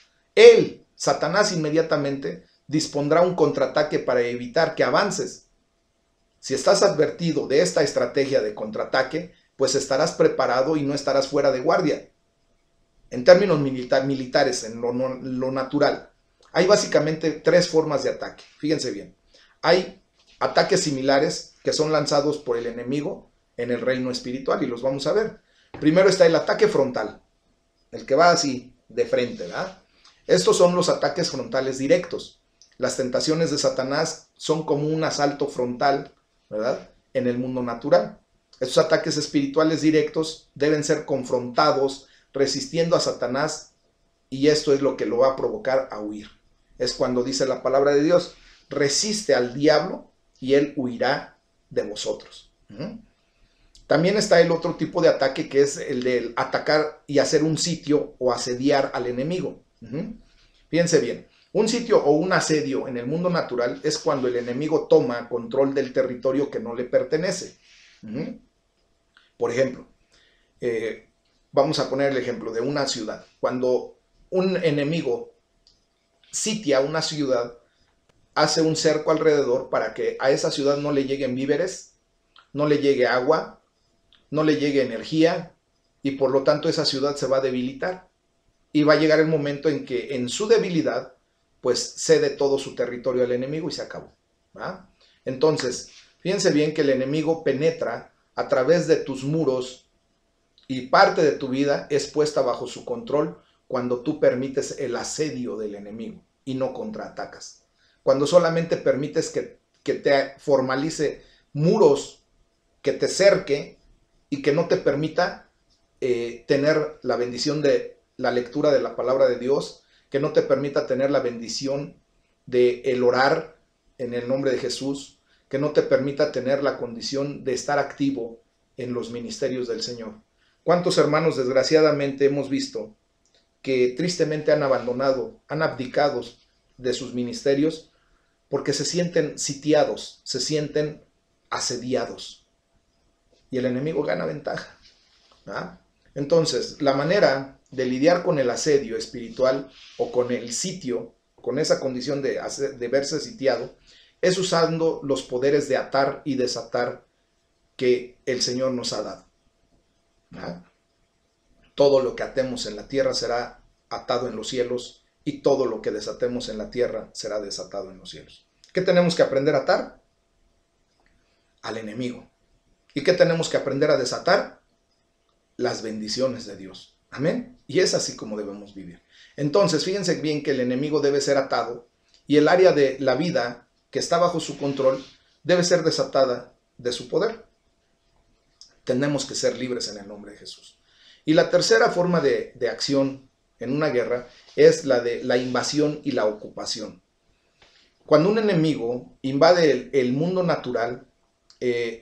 Satanás inmediatamente dispondrá un contraataque para evitar que avances. Si estás advertido de esta estrategia de contraataque, pues estarás preparado y no estarás fuera de guardia. En términos militares, en lo natural, hay básicamente tres formas de ataque. Fíjense bien. Hay ataques similares que son lanzados por el enemigo en el reino espiritual y los vamos a ver. Primero está el ataque frontal, el que va así de frente, ¿verdad? Estos son los ataques frontales directos. Las tentaciones de Satanás son como un asalto frontal, ¿verdad?, en el mundo natural. Estos ataques espirituales directos deben ser confrontados resistiendo a Satanás y esto es lo que lo va a provocar a huir. Es cuando dice la palabra de Dios, resiste al diablo y él huirá de vosotros. También está el otro tipo de ataque que es el de atacar y hacer un sitio o asediar al enemigo. Fíjense bien, un sitio o un asedio en el mundo natural es cuando el enemigo toma control del territorio que no le pertenece. Por ejemplo, vamos a poner el ejemplo de una ciudad. Cuando un enemigo sitia una ciudad, hace un cerco alrededor para que a esa ciudad no le lleguen víveres, no le llegue agua, no le llegue energía y por lo tanto esa ciudad se va a debilitar. Y va a llegar el momento en que en su debilidad pues cede todo su territorio al enemigo y se acabó, ¿verdad? Entonces, fíjense bien que el enemigo penetra a través de tus muros y parte de tu vida es puesta bajo su control cuando tú permites el asedio del enemigo y no contraatacas. Cuando solamente permites que te formalice muros, que te cerque y que no te permita tener la bendición de la lectura de la palabra de Dios, que no te permita tener la bendición de el orar en el nombre de Jesús, que no te permita tener la condición de estar activo en los ministerios del Señor. ¿Cuántos hermanos desgraciadamente hemos visto que tristemente han abandonado, han abdicado de sus ministerios porque se sienten sitiados, se sienten asediados y el enemigo gana ventaja? ¿Ah? Entonces, la manera de lidiar con el asedio espiritual o con el sitio, con esa condición de verse sitiado, es usando los poderes de atar y desatar que el Señor nos ha dado. ¿Ah? Todo lo que atemos en la tierra será atado en los cielos y todo lo que desatemos en la tierra será desatado en los cielos. ¿Qué tenemos que aprender a atar? Al enemigo. ¿Y qué tenemos que aprender a desatar? Las bendiciones de Dios. Amén. Y es así como debemos vivir. Entonces, fíjense bien que el enemigo debe ser atado y el área de la vida que está bajo su control debe ser desatada de su poder. Tenemos que ser libres en el nombre de Jesús. Y la tercera forma de acción en una guerra es la de la invasión y la ocupación. Cuando un enemigo invade el mundo natural,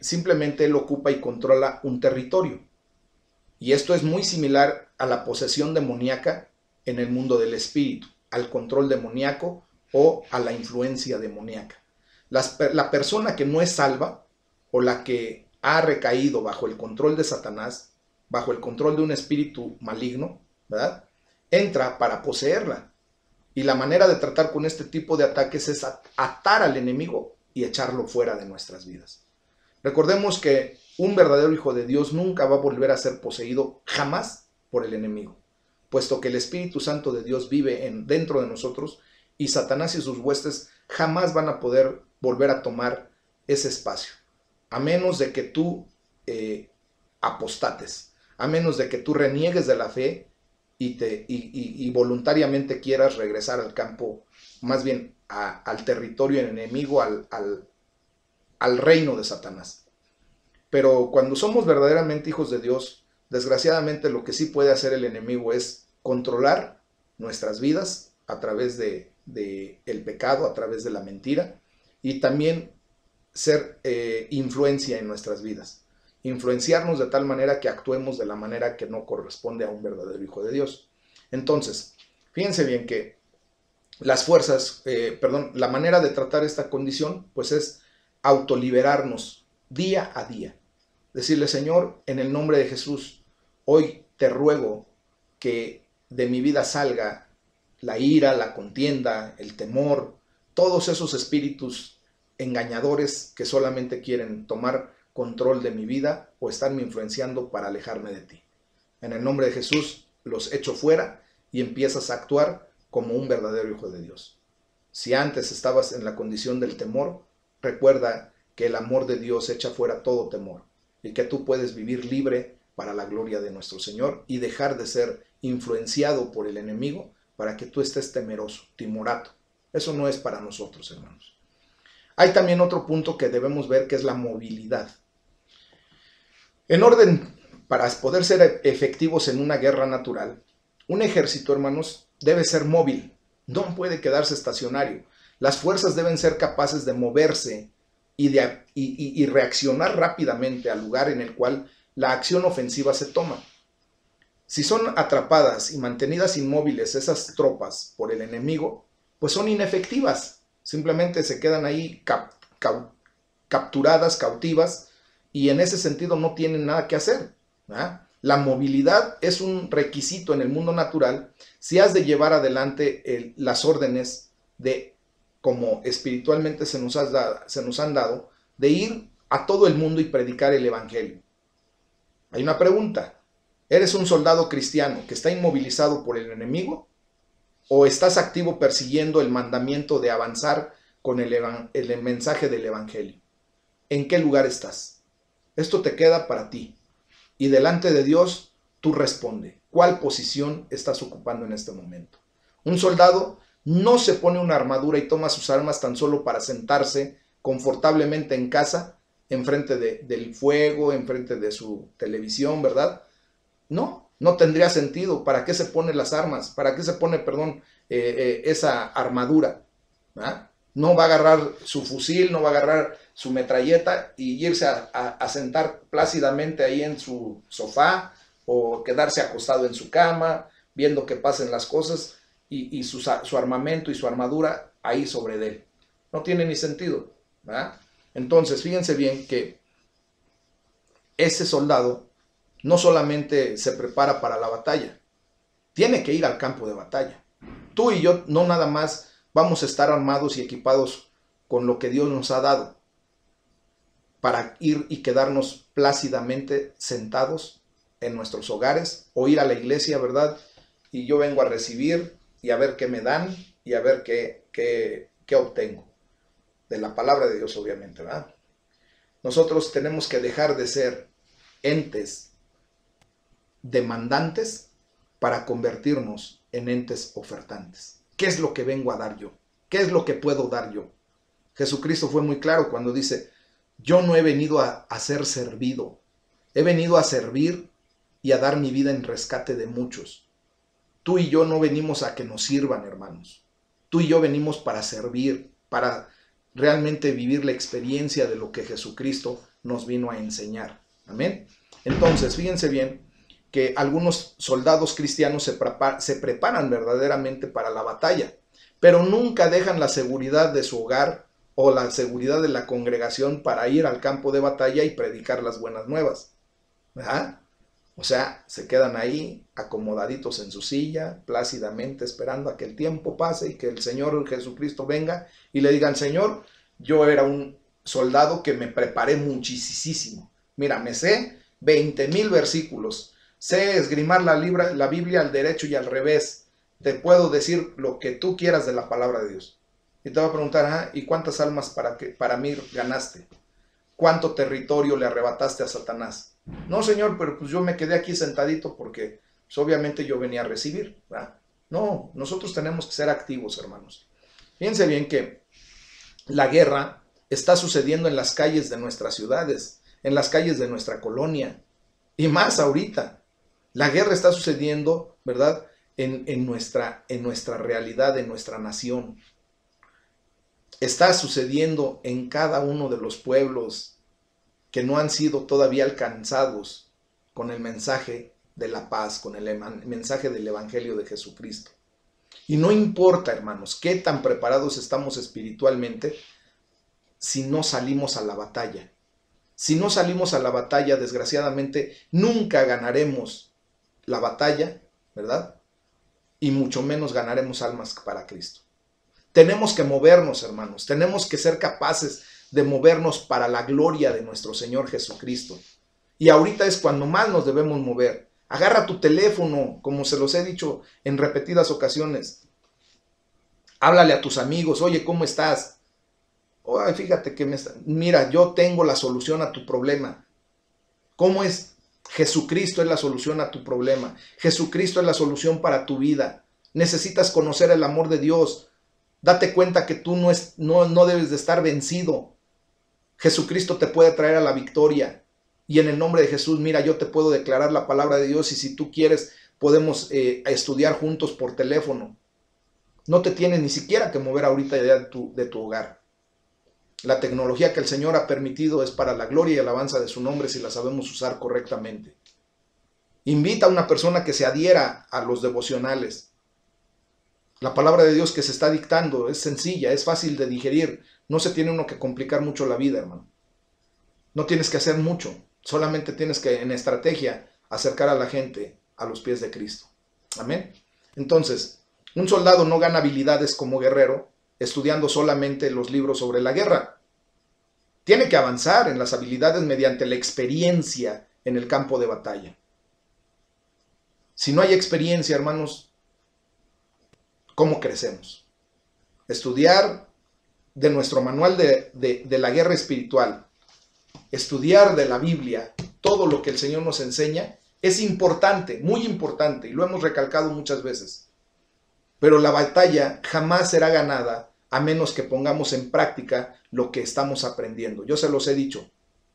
simplemente él ocupa y controla un territorio. Y esto es muy similar a la posesión demoníaca en el mundo del espíritu, al control demoníaco o a la influencia demoníaca. La persona que no es salva o la que ha recaído bajo el control de Satanás, bajo el control de un espíritu maligno, ¿verdad?, entra para poseerla. Y la manera de tratar con este tipo de ataques es atar al enemigo y echarlo fuera de nuestras vidas. Recordemos que un verdadero hijo de Dios nunca va a volver a ser poseído jamás por el enemigo, puesto que el Espíritu Santo de Dios vive dentro de nosotros y Satanás y sus huestes jamás van a poder volver a tomar ese espacio, a menos de que tú apostates, a menos de que tú reniegues de la fe y voluntariamente quieras regresar al campo, más bien al territorio enemigo, al reino de Satanás. Pero cuando somos verdaderamente hijos de Dios, desgraciadamente lo que sí puede hacer el enemigo es controlar nuestras vidas a través de el pecado, a través de la mentira, y también ser influencia en nuestras vidas. Influenciarnos de tal manera que actuemos de la manera que no corresponde a un verdadero hijo de Dios. Entonces, fíjense bien que la manera de tratar esta condición, pues es autoliberarnos día a día. Decirle: Señor, en el nombre de Jesús, hoy te ruego que de mi vida salga la ira, la contienda, el temor, todos esos espíritus engañadores que solamente quieren tomar control de mi vida o estarme influenciando para alejarme de ti. En el nombre de Jesús los echo fuera y empiezas a actuar como un verdadero hijo de Dios. Si antes estabas en la condición del temor, recuerda que el amor de Dios echa fuera todo temor y que tú puedes vivir libre para la gloria de nuestro Señor y dejar de ser influenciado por el enemigo para que tú estés temeroso, timorato. Eso no es para nosotros, hermanos. Hay también otro punto que debemos ver, que es la movilidad. En orden para poder ser efectivos en una guerra natural, un ejército, hermanos, debe ser móvil, no puede quedarse estacionario. Las fuerzas deben ser capaces de moverse y reaccionar rápidamente al lugar en el cual la acción ofensiva se toma. Si son atrapadas y mantenidas inmóviles esas tropas por el enemigo, pues son inefectivas. Simplemente se quedan ahí capturadas, cautivas, y en ese sentido no tienen nada que hacer, ¿verdad? La movilidad es un requisito en el mundo natural si has de llevar adelante las órdenes de, como espiritualmente se nos han dado, de ir a todo el mundo y predicar el evangelio. Hay una pregunta: ¿eres un soldado cristiano que está inmovilizado por el enemigo? ¿O estás activo persiguiendo el mandamiento de avanzar con el mensaje del evangelio? ¿En qué lugar estás? Esto te queda para ti. Y delante de Dios, tú responde. ¿Cuál posición estás ocupando en este momento? Un soldado no se pone una armadura y toma sus armas tan solo para sentarse confortablemente en casa, enfrente del fuego, enfrente de su televisión, ¿verdad? No, no tendría sentido. ¿Para qué se pone las armas? ¿Para qué se pone, perdón, esa armadura? ¿Ah? No va a agarrar su fusil, no va a agarrar su metralleta y irse a sentar plácidamente ahí en su sofá o quedarse acostado en su cama viendo que pasen las cosas y su armamento y su armadura ahí sobre él. No tiene ni sentido, ¿verdad? Entonces, fíjense bien que ese soldado no solamente se prepara para la batalla, tiene que ir al campo de batalla. Tú y yo no nada más vamos a estar armados y equipados con lo que Dios nos ha dado para ir y quedarnos plácidamente sentados en nuestros hogares o ir a la iglesia, ¿verdad? Y yo vengo a recibir y a ver qué me dan y a ver qué obtengo. De la palabra de Dios, obviamente, ¿verdad? Nosotros tenemos que dejar de ser entes demandantes para convertirnos en entes ofertantes. ¿Qué es lo que vengo a dar yo? ¿Qué es lo que puedo dar yo? Jesucristo fue muy claro cuando dice, yo no he venido a ser servido, he venido a servir y a dar mi vida en rescate de muchos. Tú y yo no venimos a que nos sirvan, hermanos. Tú y yo venimos para servir, para realmente vivir la experiencia de lo que Jesucristo nos vino a enseñar. Amén. Entonces, fíjense bien que algunos soldados cristianos se preparan verdaderamente para la batalla, pero nunca dejan la seguridad de su hogar o la seguridad de la congregación para ir al campo de batalla y predicar las buenas nuevas. ¿Verdad? O sea, se quedan ahí acomodaditos en su silla, plácidamente esperando a que el tiempo pase y que el Señor Jesucristo venga y le digan, Señor, yo era un soldado que me preparé muchísimo. Mira, me sé 20,000 versículos, sé esgrimar la Biblia al derecho y al revés, te puedo decir lo que tú quieras de la palabra de Dios. Y te va a preguntar, ¿y cuántas almas para mí ganaste? ¿Cuánto territorio le arrebataste a Satanás? No, Señor, pero pues yo me quedé aquí sentadito porque pues, obviamente yo venía a recibir, ¿verdad? No, nosotros tenemos que ser activos, hermanos. Fíjense bien que la guerra está sucediendo en las calles de nuestras ciudades, en las calles de nuestra colonia, y más ahorita. La guerra está sucediendo, ¿verdad? En nuestra realidad, en nuestra nación. Está sucediendo en cada uno de los pueblos que no han sido todavía alcanzados con el mensaje de la paz, con el mensaje del Evangelio de Jesucristo. Y no importa, hermanos, qué tan preparados estamos espiritualmente si no salimos a la batalla. Si no salimos a la batalla, desgraciadamente, nunca ganaremos la batalla, ¿verdad? Y mucho menos ganaremos almas para Cristo. Tenemos que movernos, hermanos. Tenemos que ser capaces de movernos para la gloria de nuestro Señor Jesucristo. Y ahorita es cuando más nos debemos mover. Agarra tu teléfono, como se los he dicho en repetidas ocasiones. Háblale a tus amigos. Oye, ¿cómo estás? Oye, fíjate que mira, yo tengo la solución a tu problema. ¿Cómo es? Jesucristo es la solución a tu problema. Jesucristo es la solución para tu vida. Necesitas conocer el amor de Dios. Date cuenta que tú no debes de estar vencido. Jesucristo te puede traer a la victoria. Y en el nombre de Jesús, mira, yo te puedo declarar la palabra de Dios y si tú quieres, podemos estudiar juntos por teléfono. No te tienes ni siquiera que mover ahorita de tu hogar. La tecnología que el Señor ha permitido es para la gloria y alabanza de su nombre si la sabemos usar correctamente. Invita a una persona que se adhiera a los devocionales. La palabra de Dios que se está dictando es sencilla, es fácil de digerir. No se tiene uno que complicar mucho la vida, hermano. No tienes que hacer mucho. Solamente tienes que, en estrategia, acercar a la gente a los pies de Cristo. Amén. Entonces, un soldado no gana habilidades como guerrero estudiando solamente los libros sobre la guerra. Tiene que avanzar en las habilidades mediante la experiencia en el campo de batalla. Si no hay experiencia, hermanos, ¿cómo crecemos? Estudiar de nuestro manual de la guerra espiritual, estudiar de la Biblia, todo lo que el Señor nos enseña, es importante, muy importante, y lo hemos recalcado muchas veces. Pero la batalla jamás será ganada a menos que pongamos en práctica lo que estamos aprendiendo. Yo se los he dicho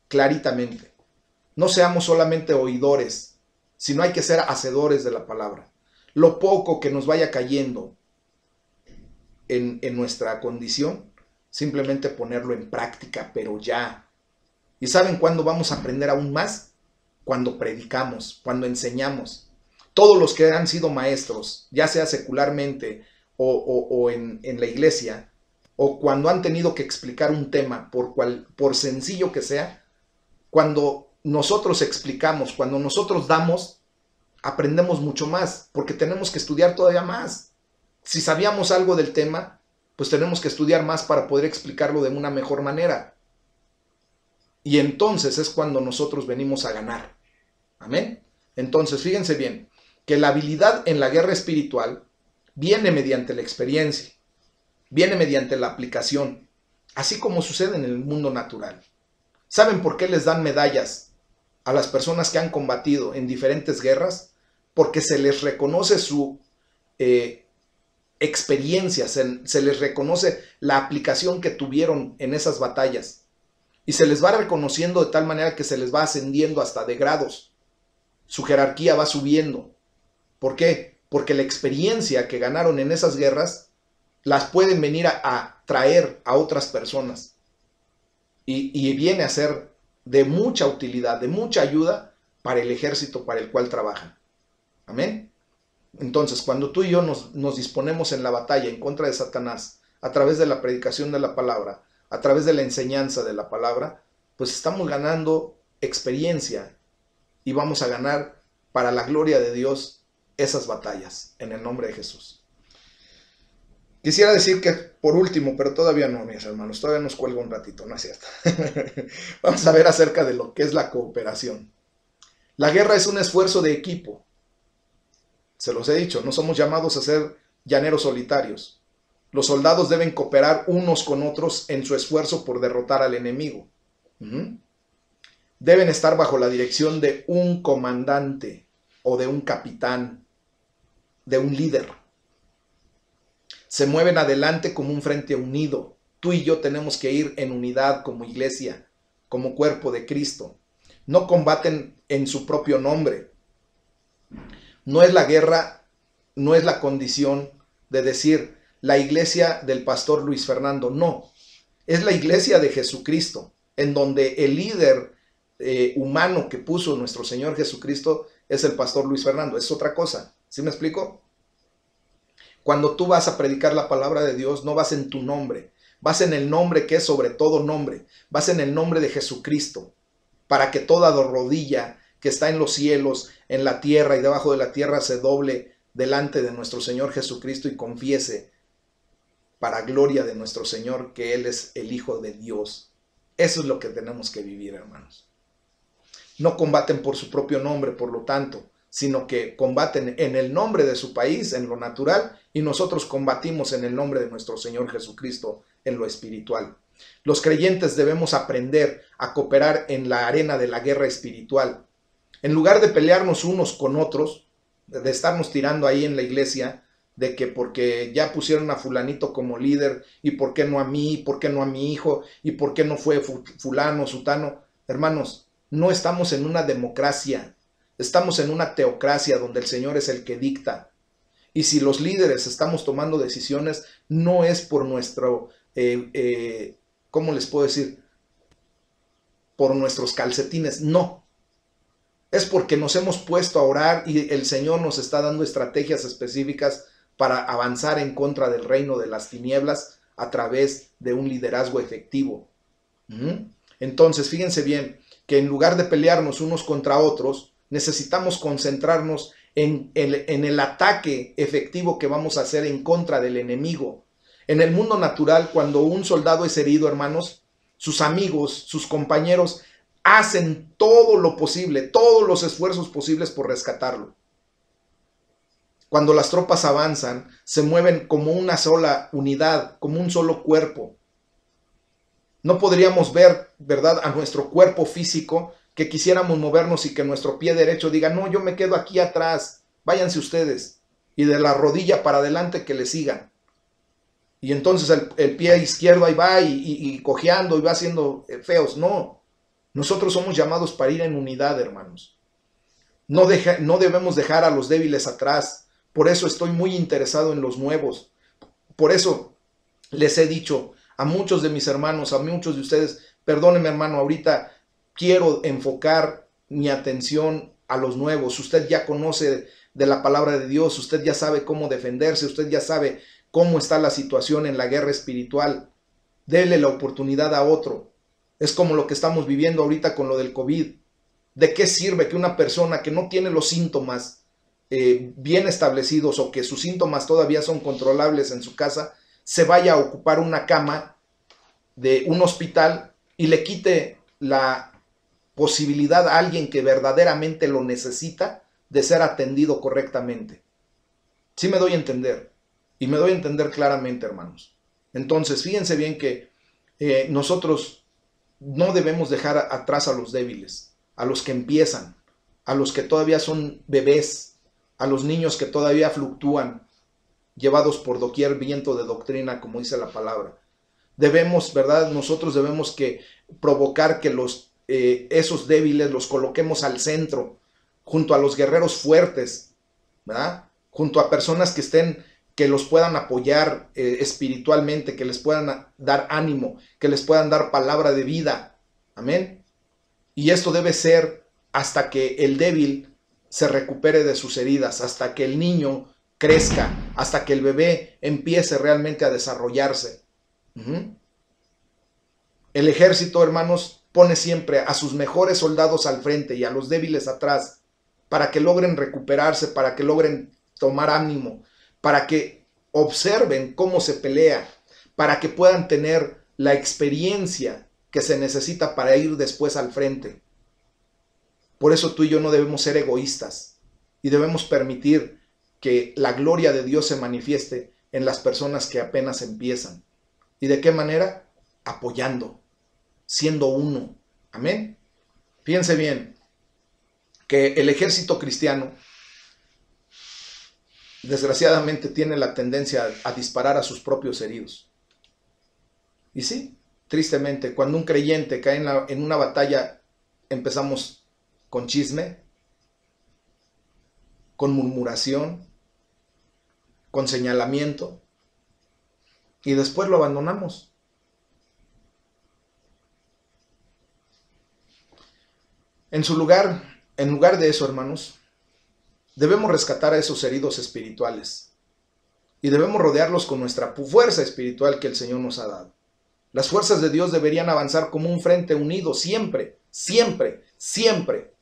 claritamente. No seamos solamente oidores, sino hay que ser hacedores de la palabra. Lo poco que nos vaya cayendo en nuestra condición, simplemente ponerlo en práctica, pero ya. ¿Y saben cuándo vamos a aprender aún más? Cuando predicamos, cuando enseñamos. Todos los que han sido maestros, ya sea secularmente o en la iglesia, o cuando han tenido que explicar un tema, por sencillo que sea, cuando nosotros explicamos, cuando nosotros damos, aprendemos mucho más, porque tenemos que estudiar todavía más. Si sabíamos algo del tema, pues tenemos que estudiar más para poder explicarlo de una mejor manera. Y entonces es cuando nosotros venimos a ganar. Amén. Entonces, fíjense bien, que la habilidad en la guerra espiritual viene mediante la experiencia, viene mediante la aplicación, así como sucede en el mundo natural. ¿Saben por qué les dan medallas a las personas que han combatido en diferentes guerras? Porque se les reconoce su experiencia, se les reconoce la aplicación que tuvieron en esas batallas. Y se les va reconociendo de tal manera que se les va ascendiendo hasta de grados. Su jerarquía va subiendo. ¿Por qué? Porque la experiencia que ganaron en esas guerras las pueden venir a traer a otras personas. Y viene a ser de mucha utilidad, de mucha ayuda para el ejército para el cual trabajan. Amén. Entonces, cuando tú y yo nos disponemos en la batalla en contra de Satanás, a través de la predicación de la palabra, a través de la enseñanza de la palabra, pues estamos ganando experiencia y vamos a ganar para la gloria de Dios esas batallas, en el nombre de Jesús. Quisiera decir que por último, pero todavía no, mis hermanos, todavía nos cuelga un ratito, no es cierto. Vamos a ver acerca de lo que es la cooperación. La guerra es un esfuerzo de equipo. Se los he dicho, no somos llamados a ser llaneros solitarios. Los soldados deben cooperar unos con otros en su esfuerzo por derrotar al enemigo. Deben estar bajo la dirección de un comandante o de un capitán, de un líder. Se mueven adelante como un frente unido. Tú y yo tenemos que ir en unidad como iglesia, como cuerpo de Cristo. No combaten en su propio nombre. No es la guerra, no es la condición de decir la iglesia del pastor Luis Fernando, no. Es la iglesia de Jesucristo, en donde el líder humano que puso nuestro Señor Jesucristo es el pastor Luis Fernando. Es otra cosa. ¿Sí me explico? Cuando tú vas a predicar la palabra de Dios, no vas en tu nombre, vas en el nombre que es sobre todo nombre, vas en el nombre de Jesucristo, para que toda rodilla que está en los cielos, en la tierra y debajo de la tierra se doble delante de nuestro Señor Jesucristo y confiese para gloria de nuestro Señor que Él es el Hijo de Dios. Eso es lo que tenemos que vivir, hermanos. No combaten por su propio nombre, por lo tanto, sino que combaten en el nombre de su país, en lo natural, y nosotros combatimos en el nombre de nuestro Señor Jesucristo, en lo espiritual. Los creyentes debemos aprender a cooperar en la arena de la guerra espiritual. En lugar de pelearnos unos con otros, de estarnos tirando ahí en la iglesia, de que porque ya pusieron a fulanito como líder, y por qué no a mí, por qué no a mi hijo, y por qué no fue fulano, sutano. Hermanos, no estamos en una democracia, estamos en una teocracia donde el Señor es el que dicta. Y si los líderes estamos tomando decisiones, no es por nuestro, ¿cómo les puedo decir? Por nuestros calcetines, no. Es porque nos hemos puesto a orar y el Señor nos está dando estrategias específicas para avanzar en contra del reino de las tinieblas a través de un liderazgo efectivo. Entonces, fíjense bien que en lugar de pelearnos unos contra otros, necesitamos concentrarnos en el ataque efectivo que vamos a hacer en contra del enemigo. En el mundo natural, cuando un soldado es herido, hermanos, sus amigos, sus compañeros, hacen todo lo posible, todos los esfuerzos posibles por rescatarlo. Cuando las tropas avanzan, se mueven como una sola unidad, como un solo cuerpo. No podríamos ver, ¿verdad?, a nuestro cuerpo físico que quisiéramos movernos y que nuestro pie derecho diga, no, yo me quedo aquí atrás, váyanse ustedes. Y de la rodilla para adelante que le sigan. Y entonces el pie izquierdo ahí va y cojeando y va haciendo feos. No, nosotros somos llamados para ir en unidad, hermanos. No debemos dejar a los débiles atrás. Por eso estoy muy interesado en los nuevos. Por eso les he dicho a muchos de mis hermanos, a muchos de ustedes, perdónenme hermano, ahorita quiero enfocar mi atención a los nuevos. Usted ya conoce de la palabra de Dios, usted ya sabe cómo defenderse, usted ya sabe cómo está la situación en la guerra espiritual. Dele la oportunidad a otro. Es como lo que estamos viviendo ahorita con lo del COVID. ¿De qué sirve que una persona que no tiene los síntomas bien establecidos o que sus síntomas todavía son controlables en su casa, se vaya a ocupar una cama de un hospital y le quite la posibilidad a alguien que verdaderamente lo necesita de ser atendido correctamente? Sí me doy a entender, y me doy a entender claramente, hermanos. Entonces, fíjense bien que nosotros no debemos dejar atrás a los débiles, a los que empiezan, a los que todavía son bebés, a los niños que todavía fluctúan, llevados por doquier viento de doctrina, como dice la palabra. Debemos, ¿verdad? Nosotros debemos que provocar que esos débiles los coloquemos al centro, junto a los guerreros fuertes, ¿verdad? Junto a personas que los puedan apoyar espiritualmente, que les puedan dar ánimo, que les puedan dar palabra de vida. Amén. Y esto debe ser hasta que el débil se recupere de sus heridas, hasta que el niño crezca, hasta que el bebé empiece realmente a desarrollarse. El ejército, hermanos, pone siempre a sus mejores soldados al frente y a los débiles atrás, para que logren recuperarse, para que logren tomar ánimo, para que observen cómo se pelea, para que puedan tener la experiencia que se necesita para ir después al frente. Por eso tú y yo no debemos ser egoístas y debemos permitir que la gloria de Dios se manifieste en las personas que apenas empiezan. ¿Y de qué manera? Apoyando, siendo uno. Amén. Fíjense bien que el ejército cristiano desgraciadamente tiene la tendencia a disparar a sus propios heridos. Y sí, tristemente, cuando un creyente cae en una batalla, empezamos con chisme, con murmuración, con señalamiento, y después lo abandonamos. En lugar de eso, hermanos, debemos rescatar a esos heridos espirituales y debemos rodearlos con nuestra fuerza espiritual que el Señor nos ha dado. Las fuerzas de Dios deberían avanzar como un frente unido siempre, siempre, siempre.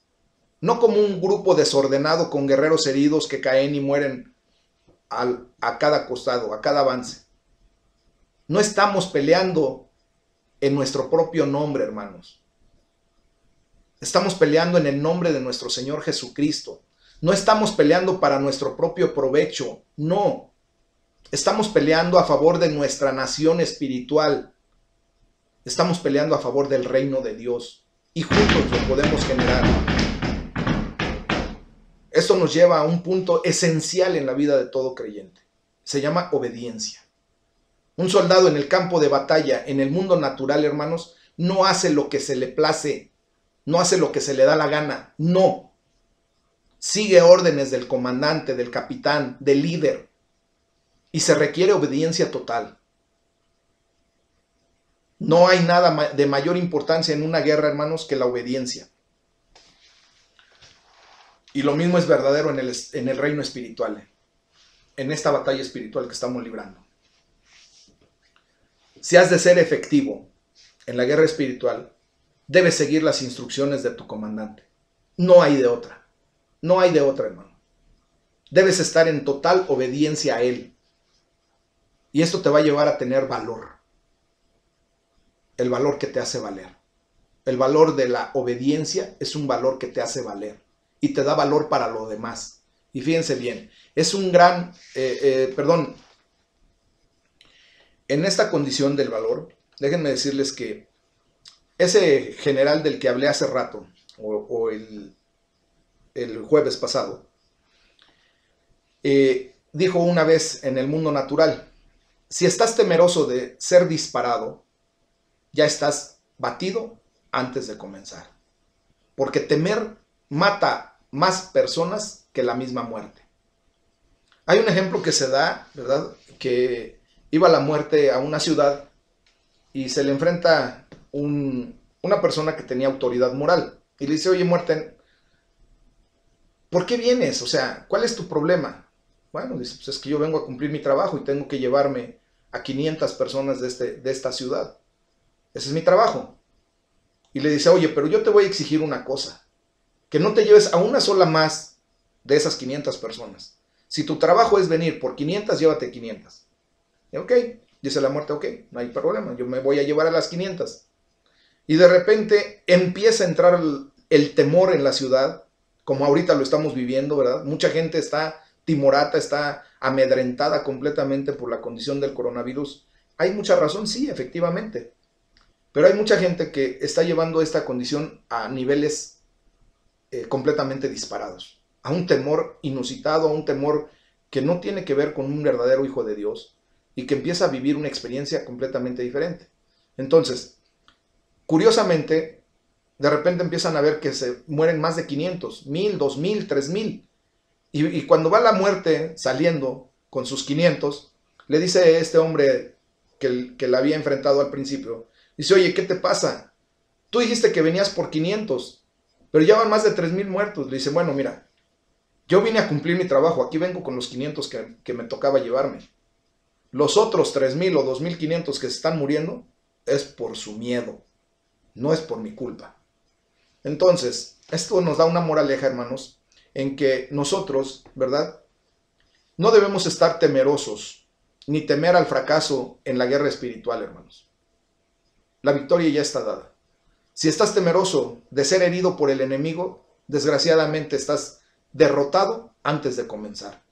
No como un grupo desordenado con guerreros heridos que caen y mueren a cada costado, a cada avance. No estamos peleando en nuestro propio nombre, hermanos. Estamos peleando en el nombre de nuestro Señor Jesucristo. No estamos peleando para nuestro propio provecho, no. Estamos peleando a favor de nuestra nación espiritual. Estamos peleando a favor del reino de Dios y juntos lo podemos generar. Esto nos lleva a un punto esencial en la vida de todo creyente. Se llama obediencia. Un soldado en el campo de batalla, en el mundo natural, hermanos, no hace lo que se le place, no hace lo que se le da la gana, no. Sigue órdenes del comandante, del capitán, del líder, y se requiere obediencia total. No hay nada de mayor importancia en una guerra, hermanos, que la obediencia. Y lo mismo es verdadero en el reino espiritual, en esta batalla espiritual que estamos librando. Si has de ser efectivo en la guerra espiritual, debes seguir las instrucciones de tu comandante. No hay de otra. No hay de otra, hermano. Debes estar en total obediencia a él. Y esto te va a llevar a tener valor. El valor que te hace valer. El valor de la obediencia es un valor que te hace valer. Y te da valor para lo demás. Y fíjense bien, es un gran, en esta condición del valor, déjenme decirles que ese general del que hablé hace rato, o el jueves pasado, dijo una vez en el mundo natural: si estás temeroso de ser disparado, ya estás batido antes de comenzar. Porque temer mata más personas que la misma muerte. Hay un ejemplo que se da, ¿verdad? Que iba la muerte a una ciudad y se le enfrenta una persona que tenía autoridad moral y le dice, oye, muerte, ¿por qué vienes? O sea, ¿cuál es tu problema? Bueno, dice, pues es que yo vengo a cumplir mi trabajo y tengo que llevarme a 500 personas de esta ciudad. Ese es mi trabajo. Y le dice, oye, pero yo te voy a exigir una cosa, que no te lleves a una sola más de esas 500 personas. Si tu trabajo es venir por 500, llévate 500. Y ok, dice la muerte, ok, no hay problema, yo me voy a llevar a las 500. Y de repente empieza a entrar el temor en la ciudad, como ahorita lo estamos viviendo, ¿verdad? Mucha gente está timorata, está amedrentada completamente por la condición del coronavirus. Hay mucha razón, sí, efectivamente. Pero hay mucha gente que está llevando esta condición a niveles completamente disparados, a un temor inusitado, a un temor que no tiene que ver con un verdadero hijo de Dios y que empieza a vivir una experiencia completamente diferente. Entonces, curiosamente, de repente empiezan a ver que se mueren más de 500, 1000, 2000, 3000. Y cuando va la muerte saliendo con sus 500, le dice este hombre que la había enfrentado al principio, dice, oye, ¿qué te pasa? Tú dijiste que venías por 500, pero ya van más de 3000 muertos. Le dice, bueno, mira, yo vine a cumplir mi trabajo, aquí vengo con los 500 que me tocaba llevarme. Los otros 3000 o 2500 que se están muriendo es por su miedo, no es por mi culpa. Entonces, esto nos da una moraleja, hermanos, en que nosotros, ¿verdad? No debemos estar temerosos, ni temer al fracaso en la guerra espiritual, hermanos. La victoria ya está dada. Si estás temeroso de ser herido por el enemigo, desgraciadamente estás derrotado antes de comenzar.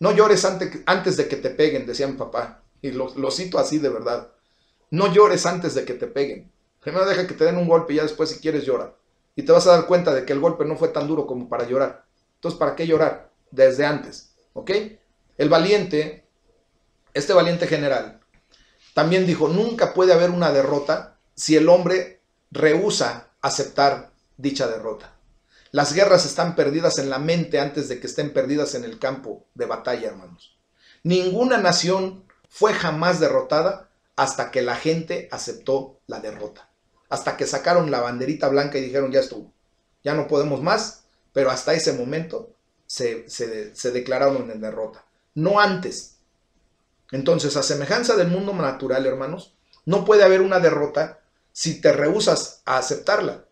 No llores antes de que te peguen, decía mi papá, y lo cito así de verdad. No llores antes de que te peguen. Primero deja que te den un golpe y ya después si quieres llora. Y te vas a dar cuenta de que el golpe no fue tan duro como para llorar. Entonces, ¿para qué llorar? Desde antes, ¿ok? El valiente, este valiente general, también dijo, nunca puede haber una derrota si el hombre rehúsa aceptar dicha derrota. Las guerras están perdidas en la mente antes de que estén perdidas en el campo de batalla, hermanos. Ninguna nación fue jamás derrotada hasta que la gente aceptó la derrota. Hasta que sacaron la banderita blanca y dijeron, ya estuvo, ya no podemos más, pero hasta ese momento se declararon en derrota, no antes. Entonces, a semejanza del mundo natural, hermanos, no puede haber una derrota si te rehusas a aceptarla.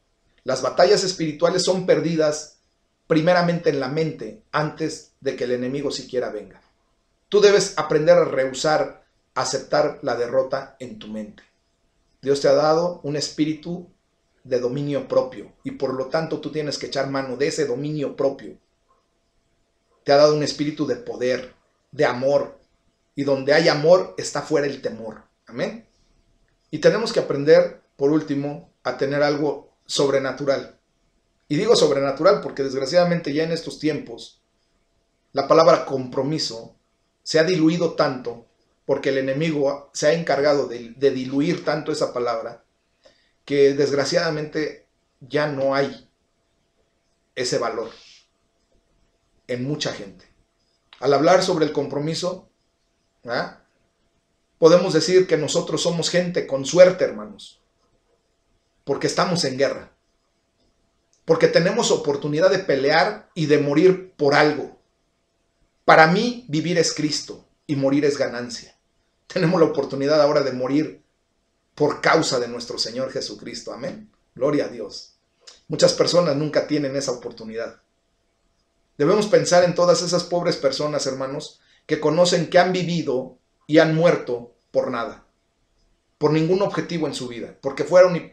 Las batallas espirituales son perdidas primeramente en la mente antes de que el enemigo siquiera venga. Tú debes aprender a rehusar, aceptar la derrota en tu mente. Dios te ha dado un espíritu de dominio propio y por lo tanto tú tienes que echar mano de ese dominio propio. Te ha dado un espíritu de poder, de amor, y donde hay amor está fuera el temor. Amén. Y tenemos que aprender, por último, a tener algo sobrenatural. Y digo sobrenatural porque desgraciadamente ya en estos tiempos la palabra compromiso se ha diluido tanto porque el enemigo se ha encargado de diluir tanto esa palabra que desgraciadamente ya no hay ese valor en mucha gente. Al hablar sobre el compromiso, ¿ah?, podemos decir que nosotros somos gente con suerte, hermanos, porque estamos en guerra, porque tenemos oportunidad de pelear y de morir por algo. Para mí, vivir es Cristo y morir es ganancia. Tenemos la oportunidad ahora de morir por causa de nuestro Señor Jesucristo. Amén. Gloria a Dios. Muchas personas nunca tienen esa oportunidad. Debemos pensar en todas esas pobres personas, hermanos, que conocen que han vivido y han muerto por nada, por ningún objetivo en su vida, porque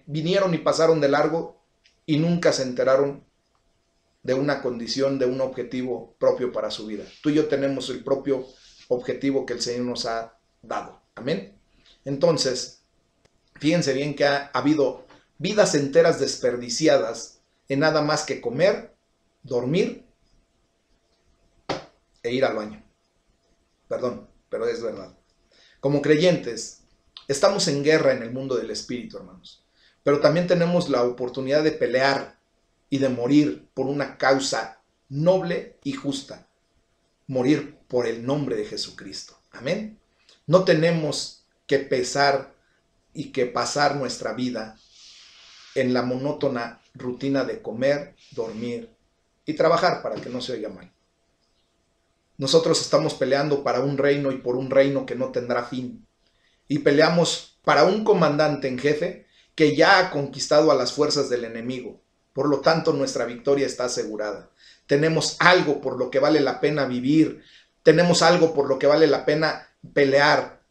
vinieron y pasaron de largo y nunca se enteraron de una condición, de un objetivo propio para su vida. Tú y yo tenemos el propio objetivo que el Señor nos ha dado. Amén. Entonces, fíjense bien que ha habido vidas enteras desperdiciadas en nada más que comer, dormir e ir al baño. Perdón, pero es verdad. Como creyentes, estamos en guerra en el mundo del espíritu, hermanos. Pero también tenemos la oportunidad de pelear y de morir por una causa noble y justa. Morir por el nombre de Jesucristo. Amén. No tenemos que pesar y que pasar nuestra vida en la monótona rutina de comer, dormir y trabajar, para que no se oiga mal. Nosotros estamos peleando para un reino y por un reino que no tendrá fin. Y peleamos para un comandante en jefe que ya ha conquistado a las fuerzas del enemigo. Por lo tanto, nuestra victoria está asegurada. Tenemos algo por lo que vale la pena vivir. Tenemos algo por lo que vale la pena pelear.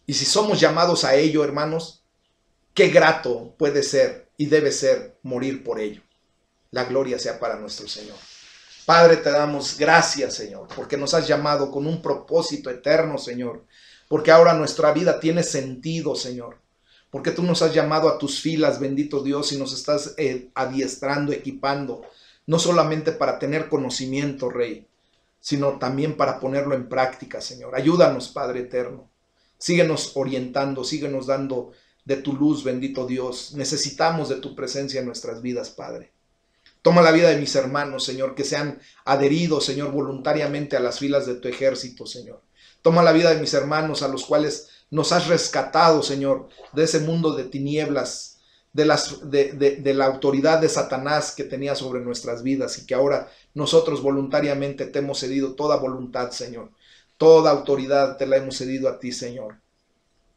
Y si somos llamados a ello, hermanos, qué grato puede ser y debe ser morir por ello. La gloria sea para nuestro Señor. Padre, te damos gracias, Señor, porque nos has llamado con un propósito eterno, Señor. Porque ahora nuestra vida tiene sentido, Señor. Porque tú nos has llamado a tus filas, bendito Dios, y nos estás adiestrando, equipando. No solamente para tener conocimiento, Rey, sino también para ponerlo en práctica, Señor. Ayúdanos, Padre eterno. Síguenos orientando, síguenos dando de tu luz, bendito Dios. Necesitamos de tu presencia en nuestras vidas, Padre. Toma la vida de mis hermanos, Señor, que se han adherido, Señor, voluntariamente a las filas de tu ejército, Señor. Toma la vida de mis hermanos a los cuales nos has rescatado, Señor, de ese mundo de tinieblas, de la autoridad de Satanás que tenía sobre nuestras vidas y que ahora nosotros voluntariamente te hemos cedido toda voluntad, Señor. Toda autoridad te la hemos cedido a ti, Señor.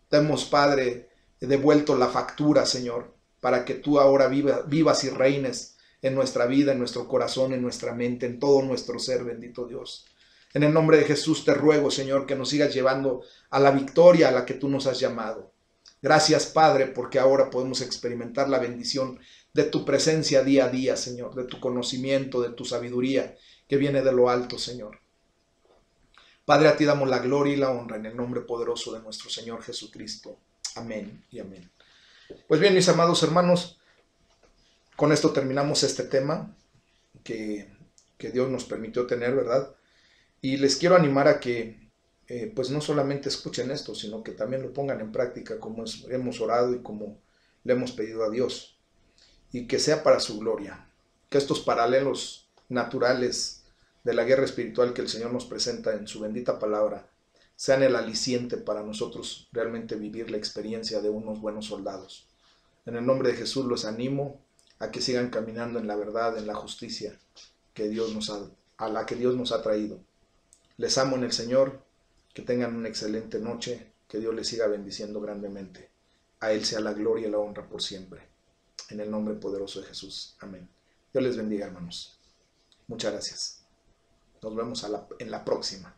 Te hemos, Padre, devuelto la factura, Señor, para que tú ahora vivas y reines en nuestra vida, en nuestro corazón, en nuestra mente, en todo nuestro ser, bendito Dios. En el nombre de Jesús te ruego, Señor, que nos sigas llevando a la victoria a la que tú nos has llamado. Gracias, Padre, porque ahora podemos experimentar la bendición de tu presencia día a día, Señor, de tu conocimiento, de tu sabiduría que viene de lo alto, Señor. Padre, a ti damos la gloria y la honra en el nombre poderoso de nuestro Señor Jesucristo. Amén y amén. Pues bien, mis amados hermanos, con esto terminamos este tema que Dios nos permitió tener, ¿verdad? Y les quiero animar a que pues no solamente escuchen esto, sino que también lo pongan en práctica como hemos orado y como le hemos pedido a Dios. Y que sea para su gloria. Que estos paralelos naturales de la guerra espiritual que el Señor nos presenta en su bendita palabra sean el aliciente para nosotros realmente vivir la experiencia de unos buenos soldados. En el nombre de Jesús los animo a que sigan caminando en la verdad, en la justicia a la que Dios nos ha traído. Les amo en el Señor, que tengan una excelente noche, que Dios les siga bendiciendo grandemente. A Él sea la gloria y la honra por siempre. En el nombre poderoso de Jesús. Amén. Dios les bendiga, hermanos. Muchas gracias. Nos vemos en la próxima.